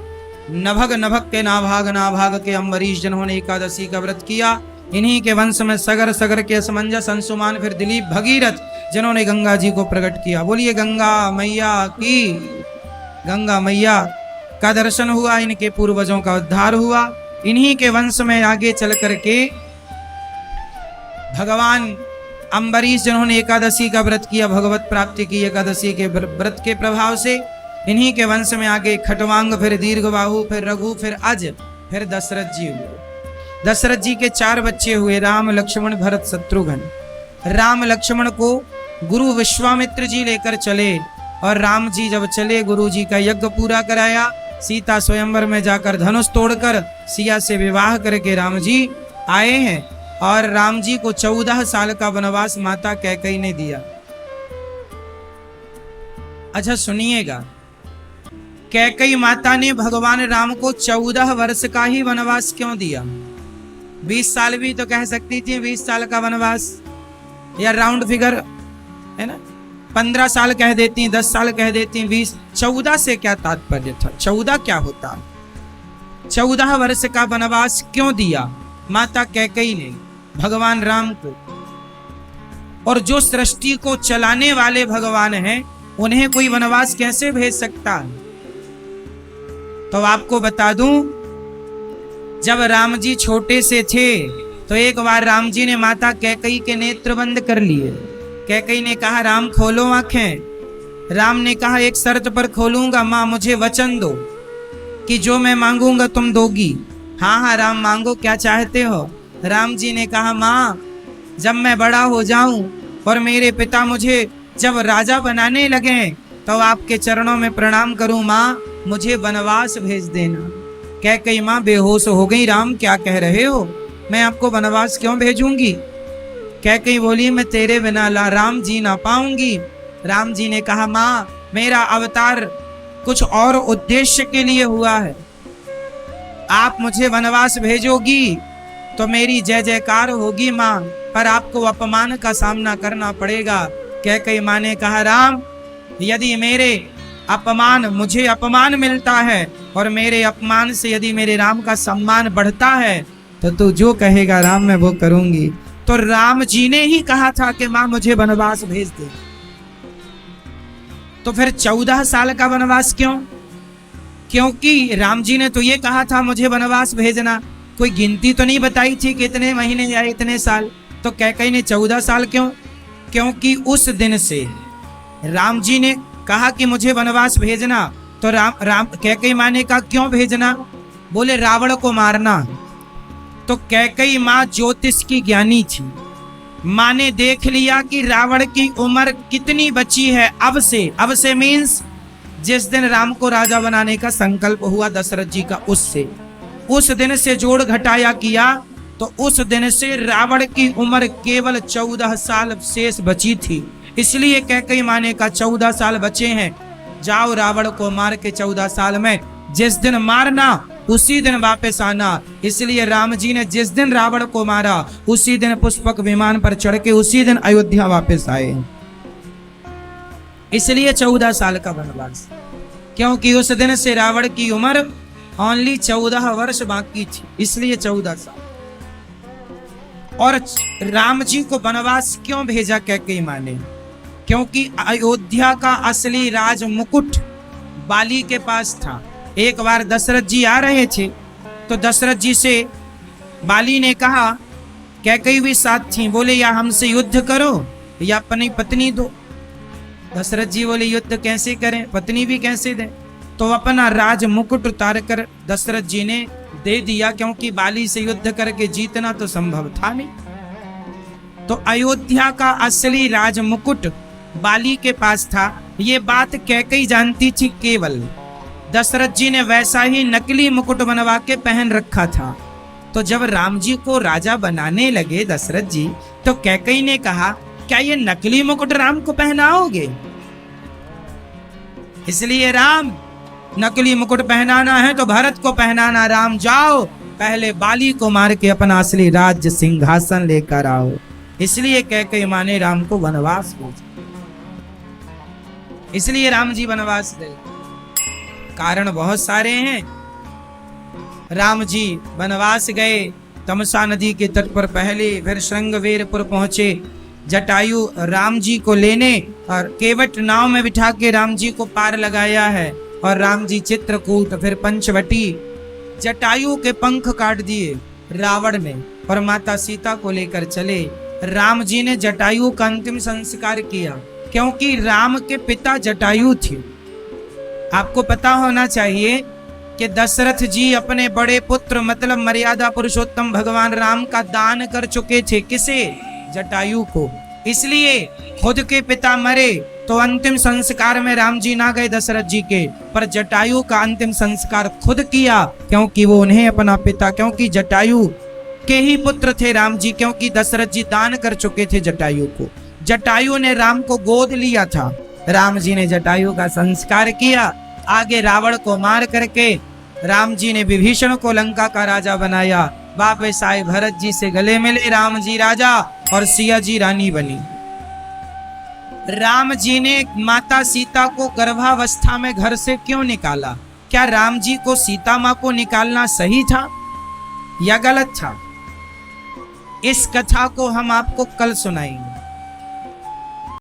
नभग, नभग के नाभाग, नाभाग के अम्बरीश, जिन्होंने एकादशी का व्रत किया। इन्हीं के वंश में सगर, सगर के असमंजस अंशुमान, फिर दिलीप, भगीरथ, जिन्होंने गंगा जी को प्रकट किया। बोलिए गंगा मैया की। गंगा मैया का दर्शन हुआ, इनके पूर्वजों का उद्धार हुआ। इन्हीं के वंश में आगे चल करके भगवान अम्बरीश, जिन्होंने एकादशी का व्रत किया, भगवत प्राप्ति की एकादशी के व्रत के प्रभाव से। इन्हीं के वंश में आगे खटवांग, फिर दीर्घबाहु, फिर रघु, फिर अज, फिर दशरथ जी हुए। दशरथ जी के 4 बच्चे हुए, राम, लक्ष्मण, भरत, शत्रुघ्न। राम लक्ष्मण को गुरु विश्वामित्र जी लेकर चले, और राम जी जब चले, गुरु जी का यज्ञ पूरा कराया। सीता स्वयंवर में जाकर धनुष तोड़कर सिया से विवाह करके राम जी आए हैं। और राम जी को 14 साल का वनवास माता कैकेयी ने दिया। अच्छा सुनिएगा, कैकेयी माता ने भगवान राम को 14 वर्ष का ही वनवास क्यों दिया? 20 साल भी तो कह सकती थी, 20 साल का वनवास, या राउंड फिगर है ना, 15 साल कह देती, 10 साल कह देती, 20। 14 से क्या तात्पर्य था? 14 क्या होता? 14 वर्ष का वनवास क्यों दिया माता कैकेयी ने भगवान राम को? और जो सृष्टि को चलाने वाले भगवान हैं, उन्हें कोई वनवास कैसे भेज सकता है? तो आपको बता दूं, जब राम जी छोटे से थे तो एक बार राम जी ने माता कैकेयी के नेत्र बंद कर लिए। कैकेयी ने कहा, राम खोलो आंखें। राम ने कहा, एक शर्त पर खोलूंगा, माँ मुझे वचन दो कि जो मैं मांगूंगा तुम दोगी। हाँ हाँ राम मांगो, क्या चाहते हो? राम जी ने कहा, माँ जब मैं बड़ा हो जाऊं और मेरे पिता मुझे जब राजा बनाने लगे तो आपके चरणों में प्रणाम करूं, माँ मुझे वनवास भेज देना। कैकेयी माँ बेहोश हो गई। राम क्या कह रहे हो? मैं आपको वनवास क्यों भेजूंगी? कैकेयी बोली, मैं तेरे बिना राम जी ना पाऊंगी। राम जी ने कहा, माँ मेरा अवतार कुछ और उद्देश्य के लिए हुआ है। आप मुझे वनवास भेजोगी तो मेरी जय जयकार होगी माँ, पर आपको अपमान का सामना करना पड़ेगा। कैकेयी माँ ने कहा, राम यदि मुझे अपमान मिलता है और मेरे अपमान से यदि मेरे राम का सम्मान बढ़ता है तो तू जो कहेगा राम मैं वो करूंगी। तो राम जी ने ही कहा था कि माँ मुझे वनवास भेज दे। तो फिर 14 साल का वनवास क्यों? क्योंकि राम जी ने तो ये कहा था मुझे वनवास भेजना, कोई गिनती तो नहीं बताई थी कितने महीने या इतने साल। तो कैकेयी ने 14 साल क्यों? क्योंकि उस दिन से राम जी ने कहा कि मुझे वनवास भेजना, तो राम कैकेयी माँ ने कहा क्यों भेजना? बोले रावण को मारना। तो कैकेयी माँ ज्योतिष की ज्ञानी थी। माँ ने देख लिया कि रावण की उम्र कितनी बची है। अब से मीन्स जिस दिन राम को राजा बनाने का संकल्प हुआ दशरथ जी का, उस दिन से जोड़ घटाया किया तो उस दिन से रावण की उम्र केवल 14 साल शेष बची थी। इसलिए कैकेयी माँ ने कहा 14 साल बचे हैं, जाओ रावण को मार के 14 साल में जिस दिन मारना उसी दिन वापस आना। इसलिए राम जी ने जिस दिन रावण को मारा उसी दिन पुष्पक विमान पर चढ़ के उसी दिन अयोध्या वापस आए। इसलिए 14 साल का वनवास, क्योंकि उस दिन से रावण की उम्र ओनली 14 वर्ष बाकी थी, इसलिए 14 साल। और राम जी को वनवास क्यों भेजा कैकेयी माँ ने? क्योंकि अयोध्या का असली राज मुकुट बाली के पास था। एक बार दशरथ जी आ रहे थे तो दशरथ जी से बाली ने कहा, कैकेयी भी साथ थी, बोले या हमसे युद्ध करो या अपनी पत्नी दो। दशरथ जी बोले युद्ध कैसे करें, पत्नी भी कैसे दें? तो अपना राज मुकुट उतार कर दशरथ जी ने दे दिया, क्योंकि बाली से युद्ध करके जीतना तो संभव था नहीं। तो अयोध्या का असली राज मुकुट बाली के पास था, ये बात कैकेयी जानती थी केवल। दशरथ जी ने वैसा ही नकली मुकुट बनवा के पहन रखा था। तो जब राम जी को राजा बनाने लगे दशरथ जी, तो कैकेयी ने कहा, क्या ये नकली मुकुट राम को पहनाओगे? इसलिए राम, नकली मुकुट पहनाना है तो भरत को पहनाना। राम जाओ, पहले बाली को मार के अपना असली राज्य सिंहासन लेकर आओ। इसलिए कैकेयी माँ ने राम को वनवास भेजा, इसलिए राम जी वनवास गए। कारण बहुत सारे हैं। राम जी वनवास गए, तमसा नदी के तट पर पहले, फिर श्रृंगवेरपुर पहुंचे। जटायु राम जी को लेने और केवट नाव में बिठा के राम जी को पार लगाया है। और राम जी चित्रकूट, फिर पंचवटी। जटायु के पंख काट दिए रावण ने और माता सीता को लेकर चले। राम जी ने जटायु का अंतिम संस्कार किया, क्योंकि राम के पिता जटायु थे। आपको पता होना चाहिए कि दशरथ जी अपने बड़े पुत्र मतलब मर्यादा पुरुषोत्तम भगवान राम का दान कर चुके थे। किसे? जटायु को। इसलिए खुद के पिता मरे तो अंतिम संस्कार में राम जी ना गए दशरथ जी के, पर जटायु का अंतिम संस्कार खुद किया, क्योंकि वो उन्हें अपना पिता, क्योंकि जटायु के ही पुत्र थे राम जी, क्योंकि दशरथ जी दान कर चुके थे जटायु को। जटायु ने राम को गोद लिया था। राम जी ने जटायु का संस्कार किया। आगे रावण को मार करके राम जी ने विभीषण को लंका का राजा बनाया। वापस आए, भरत जी से गले मिले, राम जी राजा और सिया जी रानी बनी। राम जी ने माता सीता को गर्भावस्था में घर से क्यों निकाला? क्या राम जी को सीता माँ को निकालना सही था या गलत था? इस कथा को हम आपको कल सुनाएंगे।